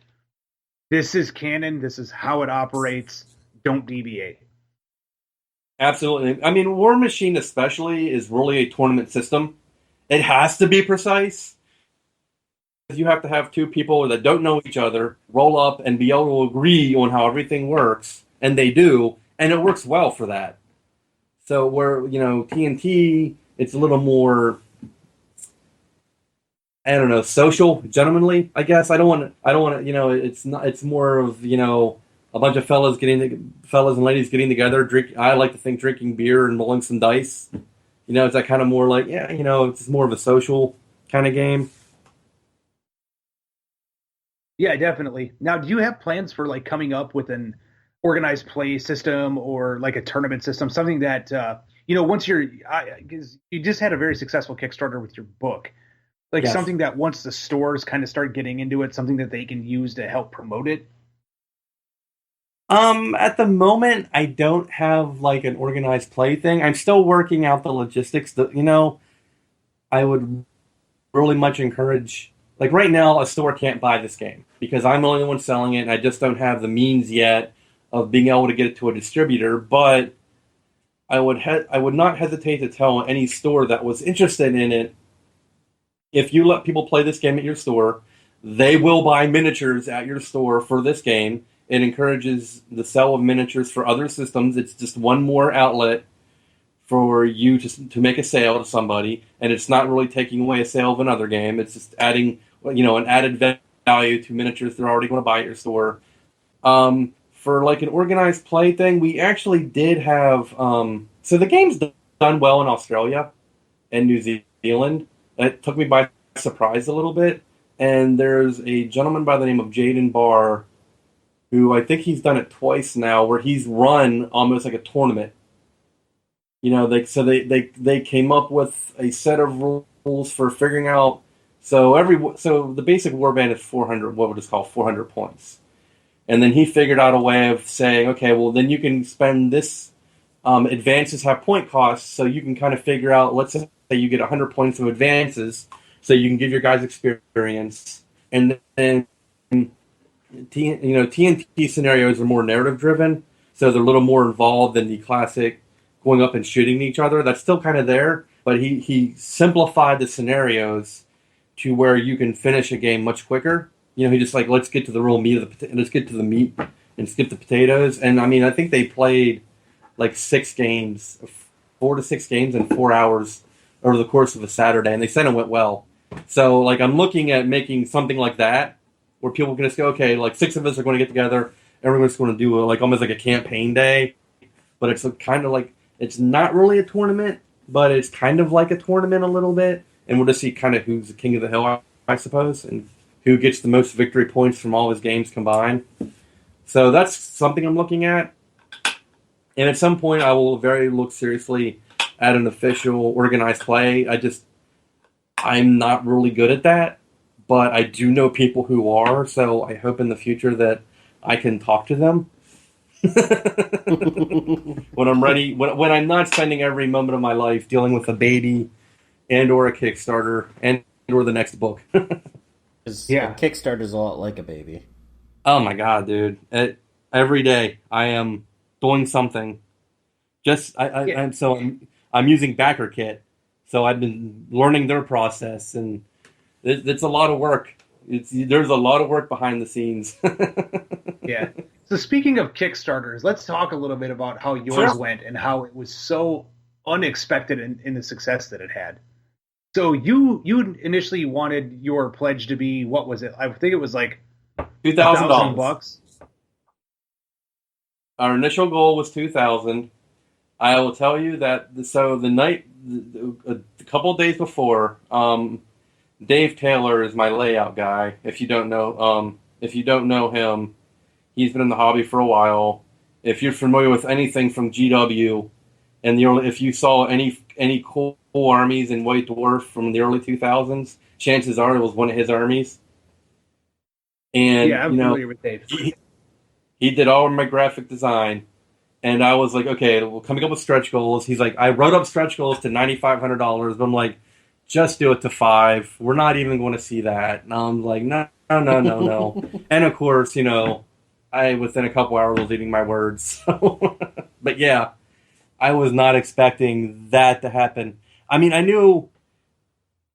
this is canon, this is how it operates, don't deviate. Absolutely. War Machine especially is really a tournament system. It has to be precise. you have to have two people that don't know each other roll up and be able to agree on how everything works, and they do, and it works well for that. So where, TNT, it's a little more, I don't know, social, gentlemanly, I guess. I don't want to, it's not, it's more of, a bunch of fellas and ladies getting together. I like to think drinking beer and rolling some dice. It's that kind of more like, it's more of a social kind of game. Yeah, definitely. Now, do you have plans for like coming up with an organized play system or like a tournament system, something that once because you just had a very successful Kickstarter with your book, like Yes. something that once the stores kind of start getting into it, something that they can use to help promote it? At the moment, I don't have like an organized play thing. I'm still working out the logistics. I would really much encourage, like right now, a store can't buy this game because I'm the only one selling it, and I just don't have the means yet of being able to get it to a distributor. But I would not hesitate to tell any store that was interested in it, if you let people play this game at your store, they will buy miniatures at your store for this game. It encourages the sale of miniatures for other systems. It's just one more outlet for you to make a sale to somebody, and it's not really taking away a sale of another game. It's just adding, an added value to miniatures they're already going to buy at your store. For like an organized play thing, we actually did have. So the game's done well in Australia and New Zealand. It took me by surprise a little bit. And there's a gentleman by the name of Jaden Barr, who I think he's done it twice now, where he's run almost like a tournament. They came up with a set of rules for figuring out. So the basic warband is 400. What would it call 400 points, and then he figured out a way of saying, okay, well then you can spend this. Advances have point costs, so you can kind of figure out. Let's say you get 100 points of advances, so you can give your guys experience, and then TNT scenarios are more narrative driven, so they're a little more involved than the classic going up and shooting each other. That's still kind of there, but he simplified the scenarios to where you can finish a game much quicker. He just like, let's get to the real meat of let's get to the meat and skip the potatoes. And I mean, I think they played like 4 to 6 games in 4 hours over the course of a Saturday, and they said it went well. So like, I'm looking at making something like that where people can just go, okay, like 6 of us are going to get together, everyone's going to do almost like a campaign day, but it's kind of like, it's not really a tournament, but it's kind of like a tournament a little bit, and we'll just see kind of who's the king of the hill, I suppose, and who gets the most victory points from all his games combined. So that's something I'm looking at, and at some point I will look seriously at an official organized play. I'm not really good at that, but I do know people who are, so I hope in the future that I can talk to them. When I'm ready, when I'm not spending every moment of my life dealing with a baby and or a Kickstarter and or the next book. Yeah, Kickstarter's a lot like a baby. Oh my god, dude! Every day I am doing something. I'm using BackerKit, so I've been learning their process, and it's a lot of work. There's a lot of work behind the scenes. Yeah. So speaking of Kickstarters, let's talk a little bit about how yours went and how it was so unexpected in the success that it had. So you initially wanted your pledge to be, what was it? I think it was like $2,000. Our initial goal was $2,000. I will tell you that. So a couple of days before, Dave Taylor is my layout guy. If you don't know him, he's been in the hobby for a while. If you're familiar with anything from GW, and if you saw any cool armies in White Dwarf from the early 2000s, chances are it was one of his armies. And yeah, I'm familiar with Dave. He did all of my graphic design, and I was like, okay, we're coming up with stretch goals. He's like, I wrote up stretch goals to $9,500, but I'm like, just do it to $5,000. We're not even going to see that. And I'm like, no. And of course, I within a couple hours was eating my words. But yeah, I was not expecting that to happen. I mean, I knew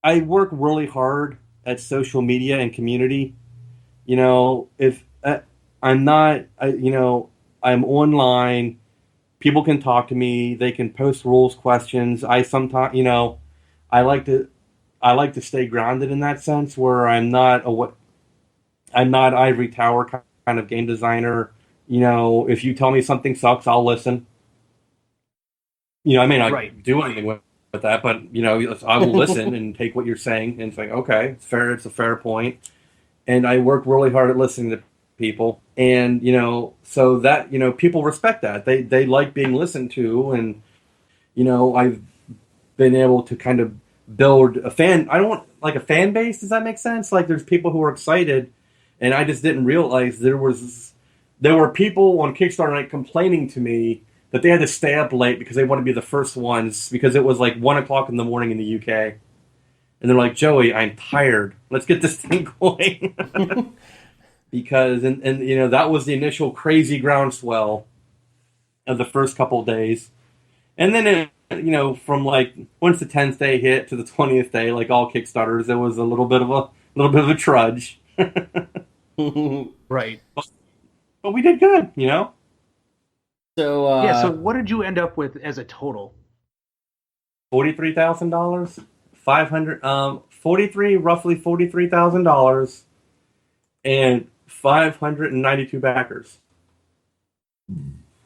I work really hard at social media and community. You know, if I'm not, I'm online. People can talk to me. They can post rules questions. I sometimes, I like to, I like to stay grounded in that sense, where I'm not ivory tower kind of game designer. You know, if you tell me something sucks, I'll listen. You know, I may not do anything with that, but I will listen and take what you're saying and think, okay, it's fair. It's a fair point. And I work really hard at listening to people, and so that people respect that. They like being listened to, and I've been able to kind of build a fan. I don't want like a fan base. Does that make sense? Like there's people who are excited, and I just didn't realize there were people on Kickstarter night complaining to me that they had to stay up late because they want to be the first ones because it was like 1:00 in the morning in the UK. And they're like, Joey, I'm tired. Let's get this thing going. Because, and that was the initial crazy groundswell of the first couple of days. And then, from like, once the 10th day hit to the 20th day, like all Kickstarters, it was a little bit of a trudge. Right. But we did good, So, so what did you end up with as a total? $43,000. roughly $43,000, and 592 backers.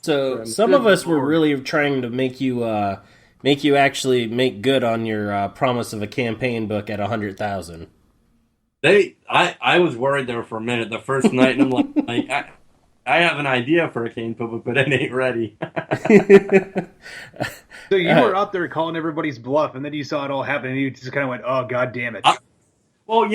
So some of us were really trying to make you actually make good on your promise of a campaign book at 100,000. I was worried there for a minute the first night, and I'm like I have an idea for a campaign book, but it ain't ready. So you were out there calling everybody's bluff, and then you saw it all happen, and you just kind of went, "Oh, God damn it!" Well,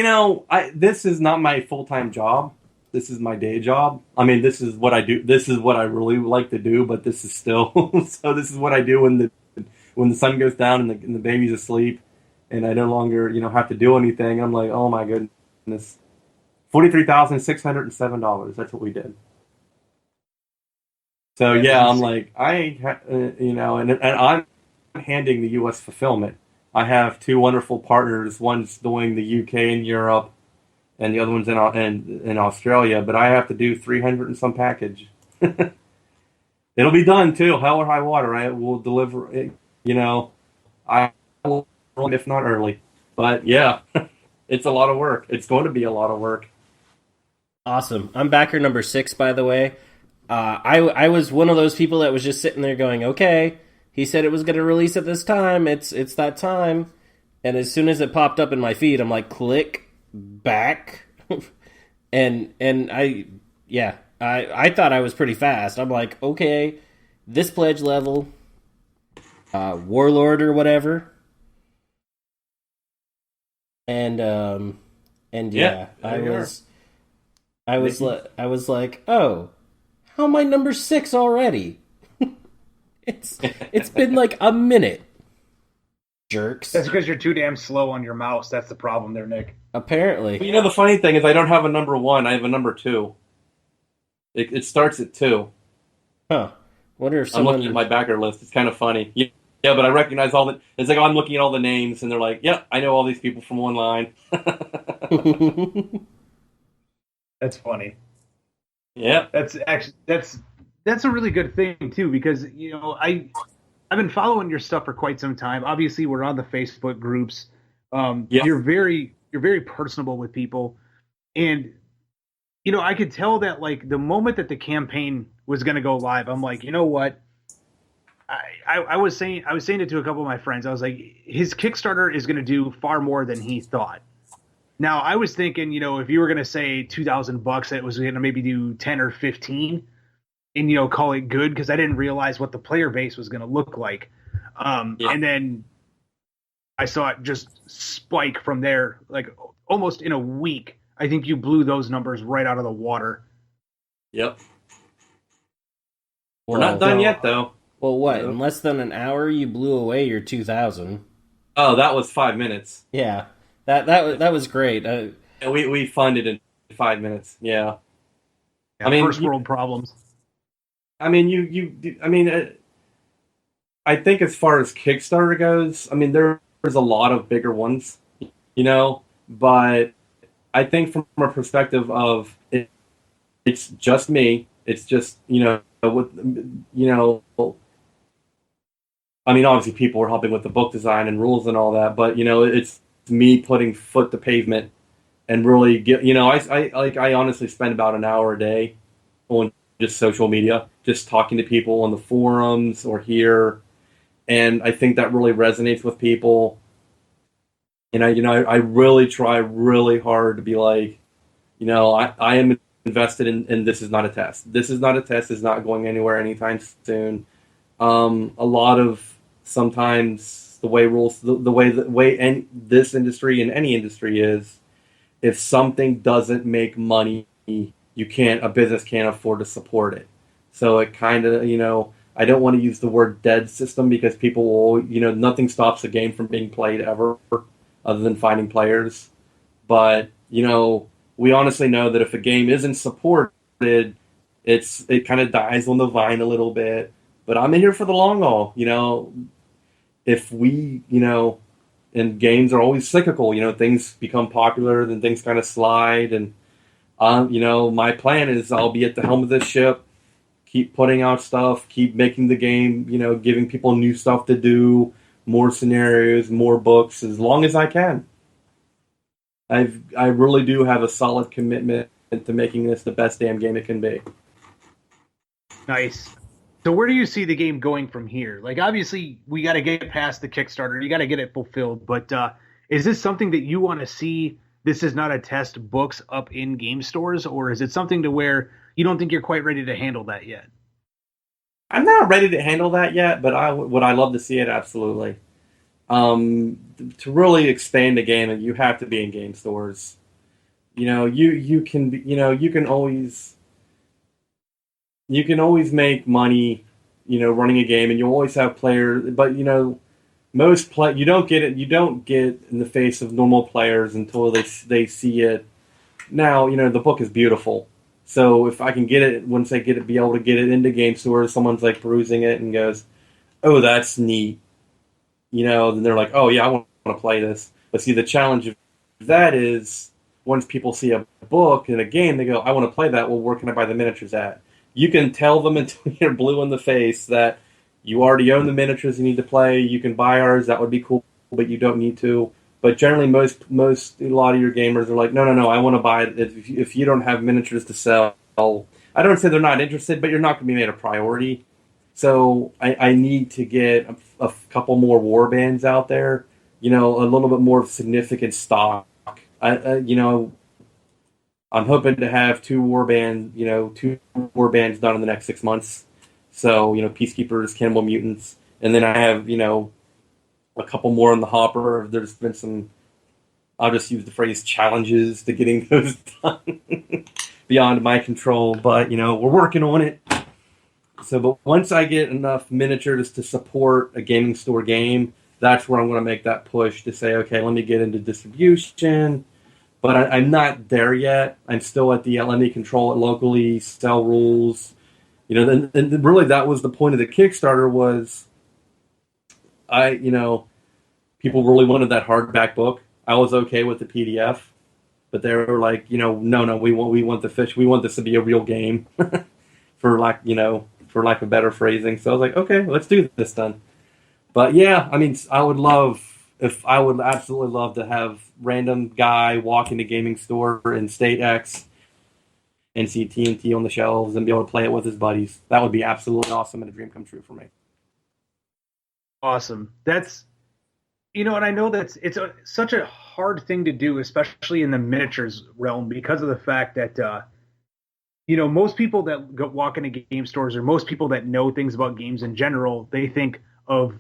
this is not my full-time job. This is my day job. I mean, this is what I do. This is what I really like to do, but this is still so. This is what I do when the sun goes down and the baby's asleep, and I no longer have to do anything. I'm like, oh my goodness, $43,607. That's what we did. So yeah, I'm like, and I'm handling the U.S. fulfillment. I have two wonderful partners. One's doing the UK and Europe, and the other one's in Australia. But I have to do 300 and some package. It'll be done too. Hell or high water, I will deliver it. I will, if not early. But yeah, it's a lot of work. It's going to be a lot of work. Awesome. I'm backer number 6, by the way. I was one of those people that was just sitting there going, okay, he said it was going to release at this time. It's that time. And as soon as it popped up in my feed, I'm like, click back. and I thought I was pretty fast. I'm like, okay, this pledge level, Warlord or whatever. And yeah, I was like, oh, how am I number 6 already? It's been like a minute. Jerks. That's because you're too damn slow on your mouse. That's the problem there, Nick. Apparently. But the funny thing is I don't have a number 1. I have a number 2. It starts at 2. Huh. Wonder if I'm looking at my backer list. It's kind of funny. Yeah, but I recognize all the... It's like I'm looking at all the names, and they're like, yep, I know all these people from one line. That's funny. Yeah. That's a really good thing too, because I've been following your stuff for quite some time. Obviously, we're on the Facebook groups. You're very personable with people, and I could tell that like the moment that the campaign was going to go live, I'm like, you know what? I was saying it to a couple of my friends. I was like, his Kickstarter is going to do far more than he thought. Now, I was thinking, if you were going to say $2,000, it was going to maybe do 10 or 15 and, call it good, because I didn't realize what the player base was going to look like. And then I saw it just spike from there, like almost in a week. I think you blew those numbers right out of the water. Yep. We're not done yet, though. Well, what? In less than an hour, you blew away your 2,000. Oh, that was 5 minutes. Yeah. That was great. We funded in 5 minutes. Yeah. I mean, first world problems. I mean, I think as far as Kickstarter goes, I mean, there's a lot of bigger ones. But I think from a perspective of it's just me. It's just with I mean, obviously people were helping with the book design and rules and all that, but it's me putting foot to pavement and really get I honestly spend about an hour a day on just social media, just talking to people on the forums or here, and I think that really resonates with people. And I really try really hard to be like, I am invested in this is not a test. This is not a test. It's not going anywhere anytime soon. A lot of sometimes the way rules, the way this industry and any industry is, if something doesn't make money, a business can't afford to support it. So it kind of, I don't want to use the word dead system because people will, nothing stops a game from being played ever other than finding players. But, we honestly know that if a game isn't supported, it kind of dies on the vine a little bit. But I'm in here for the long haul. If we, and games are always cyclical. Things become popular, then things kind of slide. And, my plan is I'll be at the helm of this ship, keep putting out stuff, keep making the game, giving people new stuff to do, more scenarios, more books, as long as I can. I really do have a solid commitment to making this the best damn game it can be. Nice. So where do you see the game going from here? Like, obviously, we got to get past the Kickstarter. You got to get it fulfilled. But is this something that you want to see? This is not a test books up in game stores, or is it something to where you don't think you're quite ready to handle that yet? I'm not ready to handle that yet, but would I love to see it? Absolutely. To really expand the game, you have to be in game stores. You can be, you can always make money, running a game, and you always have players. But you don't get it. You don't get in the face of normal players until they see it. Now, the book is beautiful. So if I can get it, once I be able to get it into game stores, someone's like perusing it and goes, "Oh, that's neat." Then they're like, "Oh yeah, I want to play this." But see, the challenge of that is once people see a book in a game, they go, "I want to play that." Well, where can I buy the miniatures at? You can tell them until you're blue in the face that you already own the miniatures you need to play. You can buy ours. That would be cool, but you don't need to. But generally, a lot of your gamers are like, no, I want to buy it. If you don't have miniatures to sell, I don't say they're not interested, but you're not going to be made a priority. So I need to get a couple more war bands out there, a little bit more significant stock. I'm hoping to have two war bands done in the next 6 months. So, Peacekeepers, Cannibal Mutants, and then I have, a couple more in the hopper. There's been some, I'll just use the phrase challenges to getting those done beyond my control, but, we're working on it. So, but once I get enough miniatures to support a gaming store game, that's where I'm going to make that push to say, okay, let me get into distribution. But I'm not there yet. I'm still at the let me control it locally, sell rules. And really that was the point of the Kickstarter was people really wanted that hardback book. I was okay with the PDF, but they were like, no, we want the fish. We want this to be a real game for lack of better phrasing. So I was like, okay, let's do this then. But yeah, I mean, I would absolutely love to have random guy walk into gaming store in State X and see TNT on the shelves and be able to play it with his buddies. That would be absolutely awesome and a dream come true for me. Awesome. That's, and I know that's such a hard thing to do, especially in the miniatures realm, because of the fact that most people that walk into game stores, or most people that know things about games in general, they think of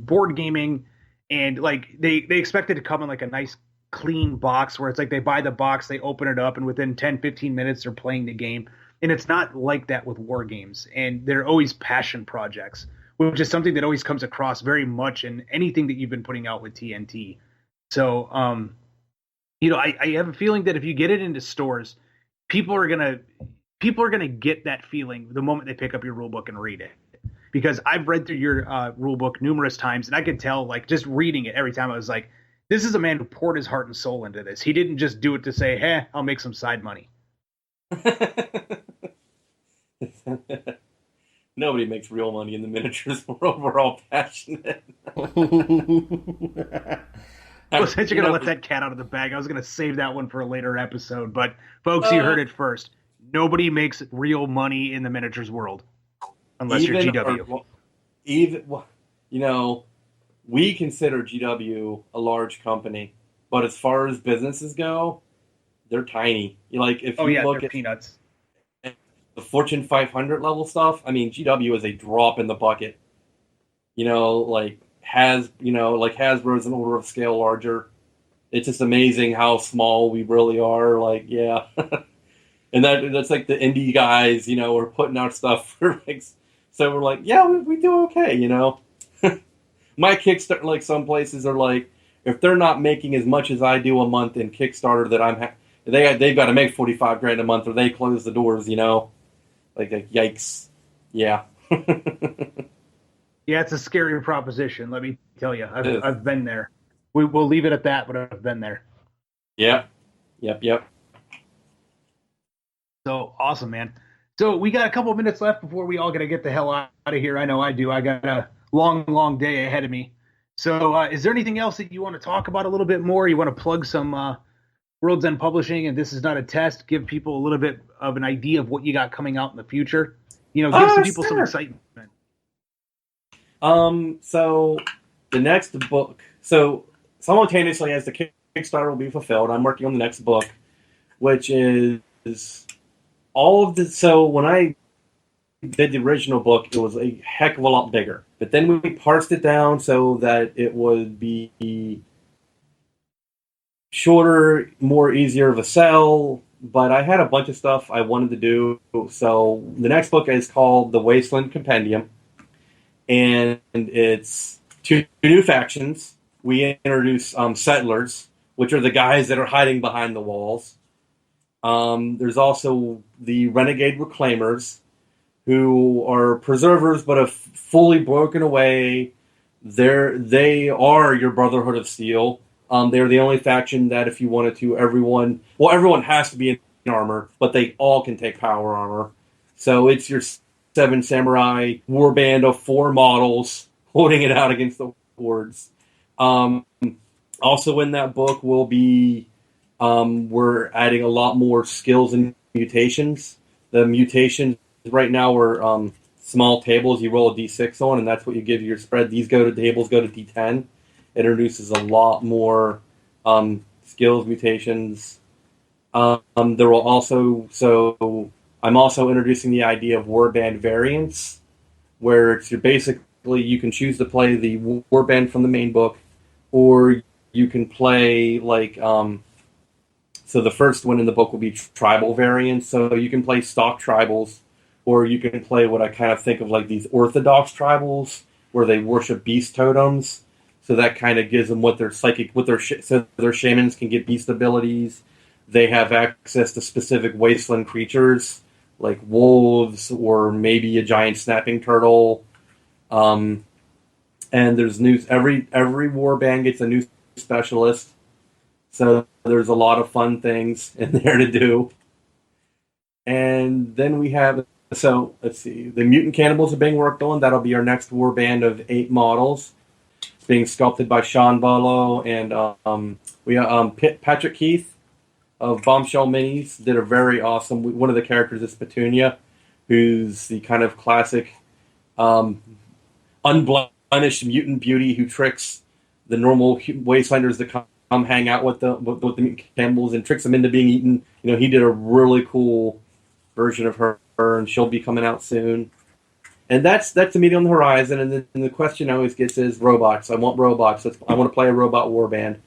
board gaming, and like they expect it to come in like a nice clean box where it's like they buy the box, they open it up, and within 10-15 minutes they're playing the game. And it's not like that with war games, and they're always passion projects, which is something that always comes across very much in anything that you've been putting out with TNT. So I have a feeling that if you get it into stores, people are gonna get that feeling the moment they pick up your rule book and read it. Because I've read through your rule book numerous times, and I could tell, like, just reading it every time, I was like, This is a man who poured his heart and soul into this. He didn't just do it to say, "Hey, I'll make some side money." Nobody makes real money in the miniatures world. We're all passionate. Well, since you're going to let that cat out of the bag, I was going to save that one for a later episode. But, folks, you heard it first. Nobody makes real money in the miniatures world unless you're GW. We consider GW a large company, but as far as businesses go, they're tiny. If you look at peanuts. The Fortune 500 level stuff, I mean, GW is a drop in the bucket. Hasbro's an order of scale larger. It's just amazing how small we really are. And that's like the indie guys, are putting out stuff for so we're we do okay, My Kickstarter, some places are if they're not making as much as I do a month in Kickstarter, that they've got to make $45,000 a month, or they close the doors, yikes, yeah. Yeah, it's a scary proposition. Let me tell you, I've been there. We'll leave it at that, but I've been there. Yep. So awesome, man. So we got a couple of minutes left before we all got to get the hell out of here. I know I do. I got a long, long day ahead of me. So is there anything else that you want to talk about a little bit more? You want to plug some World's End Publishing, and this is not a test. Give people a little bit of an idea of what you got coming out in the future. Give some people some excitement. So the next book, simultaneously as the Kickstarter will be fulfilled, I'm working on the next book, which is all of the, so when I did the original book, it was a heck of a lot bigger, but then we parsed it down so that it would be shorter, more easier of a sell, but I had a bunch of stuff I wanted to do. So the next book is called The Wasteland Compendium. And it's two new factions. We introduce settlers, which are the guys that are hiding behind the walls. There's also the renegade reclaimers, who are preservers but have fully broken away. They are your Brotherhood of Steel. They're the only faction that, if you wanted to, everyone has to be in armor, but they all can take power armor. So it's your 7 samurai warband of 4 models holding it out against the hordes. Also in that book will be we're adding a lot more skills and mutations. The mutations right now are small tables you roll a d6 on, and that's what you give your spread. These tables go to d10. It introduces a lot more skills mutations. There will also I'm also introducing the idea of warband variants, where basically you can choose to play the warband from the main book, or you can play so the first one in the book will be tribal variants. So you can play stock tribals, or you can play what I kind of think of like these orthodox tribals, where they worship beast totems. So that kind of gives them so their shamans can get beast abilities. They have access to specific wasteland creatures, like wolves or maybe a giant snapping turtle. And there's every warband gets a new specialist. So there's a lot of fun things in there to do. And then we have, let's see, the Mutant Cannibals are being worked on. That'll be our next warband of 8 models. It's being sculpted by Sean Barlow, and Patrick Keith of Bombshell Minis did a very awesome. One of the characters is Petunia, who's the kind of classic unblemished mutant beauty who tricks the normal wastelanders to come hang out with the mutant cannibals and tricks them into being eaten. He did a really cool version of her, and she'll be coming out soon. And that's immediately on the horizon. And then the question I always get is robots. I want robots. I want to play a robot warband.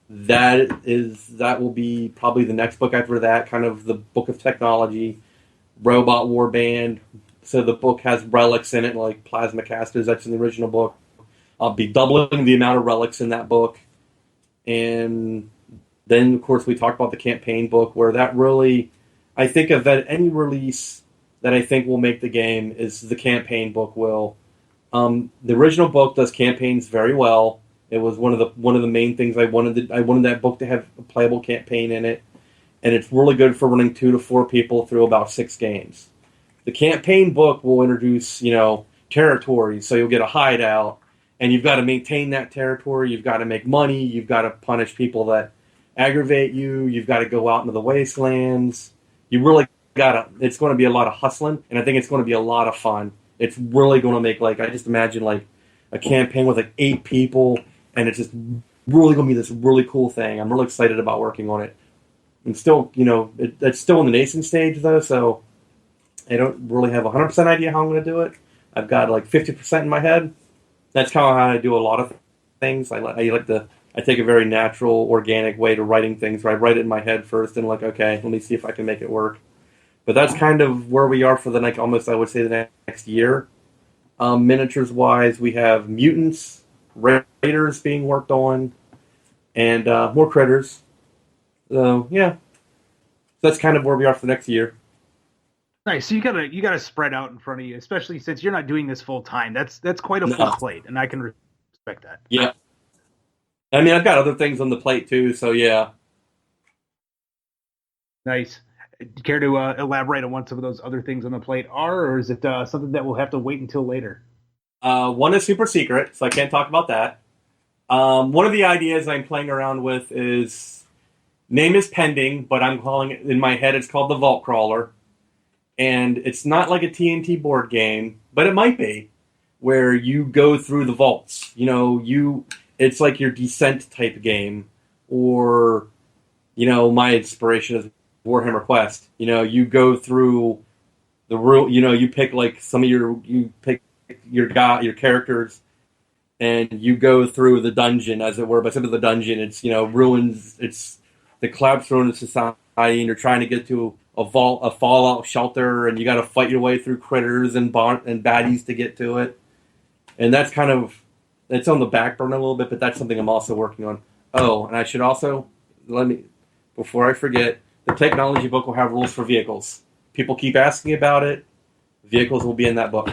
That will be probably the next book after that, kind of the book of technology, robot warband. So the book has relics in it, like plasma casters. That's in the original book. I'll be doubling the amount of relics in that book. And then, of course, we talked about the campaign book, where that really, I think of that any release that I think will make the game is the campaign book will. The original book does campaigns very well. It was one of the main things I wanted. I wanted that book to have a playable campaign in it, and it's really good for running 2 to 4 people through about 6 games. The campaign book will introduce, territories, so you'll get a hideout, and you've got to maintain that territory. You've got to make money. You've got to punish people that aggravate you. You've got to go out into the wastelands. You really got to. It's going to be a lot of hustling, and I think it's going to be a lot of fun. It's really going to make, I just imagine, a campaign with 8 people, and it's just really going to be this really cool thing. I'm really excited about working on it. And still, it's still in the nascent stage, though, so I don't really have 100% idea how I'm going to do it. I've got 50% in my head. That's kind of how I do a lot of things. I take a very natural, organic way to writing things, where I write it in my head first and okay, let me see if I can make it work. But that's kind of where we are for the almost, I would say, the next year. Miniatures wise, we have mutants, raiders being worked on, and more critters. So yeah, that's kind of where we are for the next year. Nice. So you gotta spread out in front of you, especially since you're not doing this full time. That's quite a full plate, and I can respect that. Yeah. I mean, I've got other things on the plate too, so yeah. Nice. Care to elaborate on what some of those other things on the plate are, or is it something that we'll have to wait until later? One is super secret, so I can't talk about that. One of the ideas I'm playing around with is, name is pending, but I'm calling it, in my head, it's called the Vault Crawler. And it's not like a TNT board game, but it might be, where you go through the vaults. It's like your Descent type game, or, my inspiration is Warhammer Quest. You go through the room. You pick you pick your characters, and you go through the dungeon, as it were. But instead of the dungeon, it's ruins. It's the collapsed ruin of society, and you're trying to get to a fallout shelter, and you got to fight your way through critters and baddies to get to it. And that's kind of, it's on the back burner a little bit, but that's something I'm also working on. Oh, and I should also, before I forget, the technology book will have rules for vehicles. People keep asking about it. Vehicles will be in that book.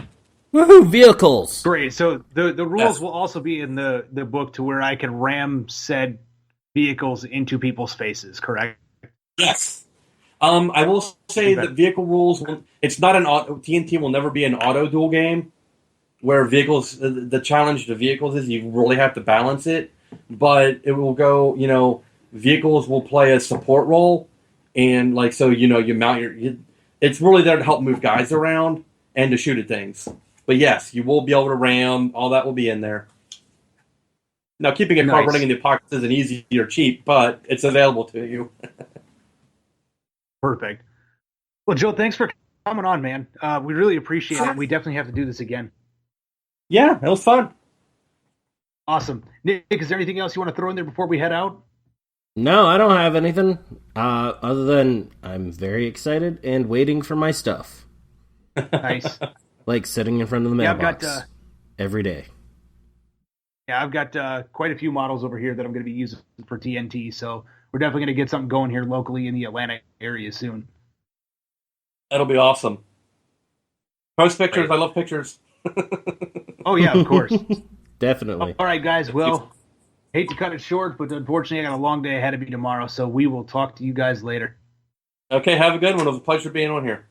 Woohoo, vehicles! Great. So the rules will also be in the book, to where I can ram said vehicles into people's faces, correct? Yes. I will say that vehicle rules, it's not an auto, TNT will never be an auto duel game, where vehicles, the challenge to vehicles is you really have to balance it, but it will go, vehicles will play a support role, and you mount it's really there to help move guys around and to shoot at things. But yes, you will be able to ram, all that will be in there. Now, keeping a car running in the pockets isn't easy or cheap, but it's available to you. Perfect. Well, Joe, thanks for coming on, man. We really appreciate it. We definitely have to do this again. Yeah, it was fun. Awesome. Nick, is there anything else you want to throw in there before we head out? No, I don't have anything. Other than I'm very excited and waiting for my stuff. Nice. Like sitting in front of the mailbox every day. Yeah, I've got quite a few models over here that I'm going to be using for TNT, so we're definitely going to get something going here locally in the Atlanta area soon. That'll be awesome. Post pictures. Right. I love pictures. Oh, yeah, of course. Definitely. All right, guys. Well, hate to cut it short, but unfortunately I got a long day ahead of me tomorrow, so we will talk to you guys later. Okay, have a good one. It was a pleasure being on here.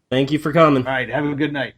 Thank you for coming. All right, have a good night.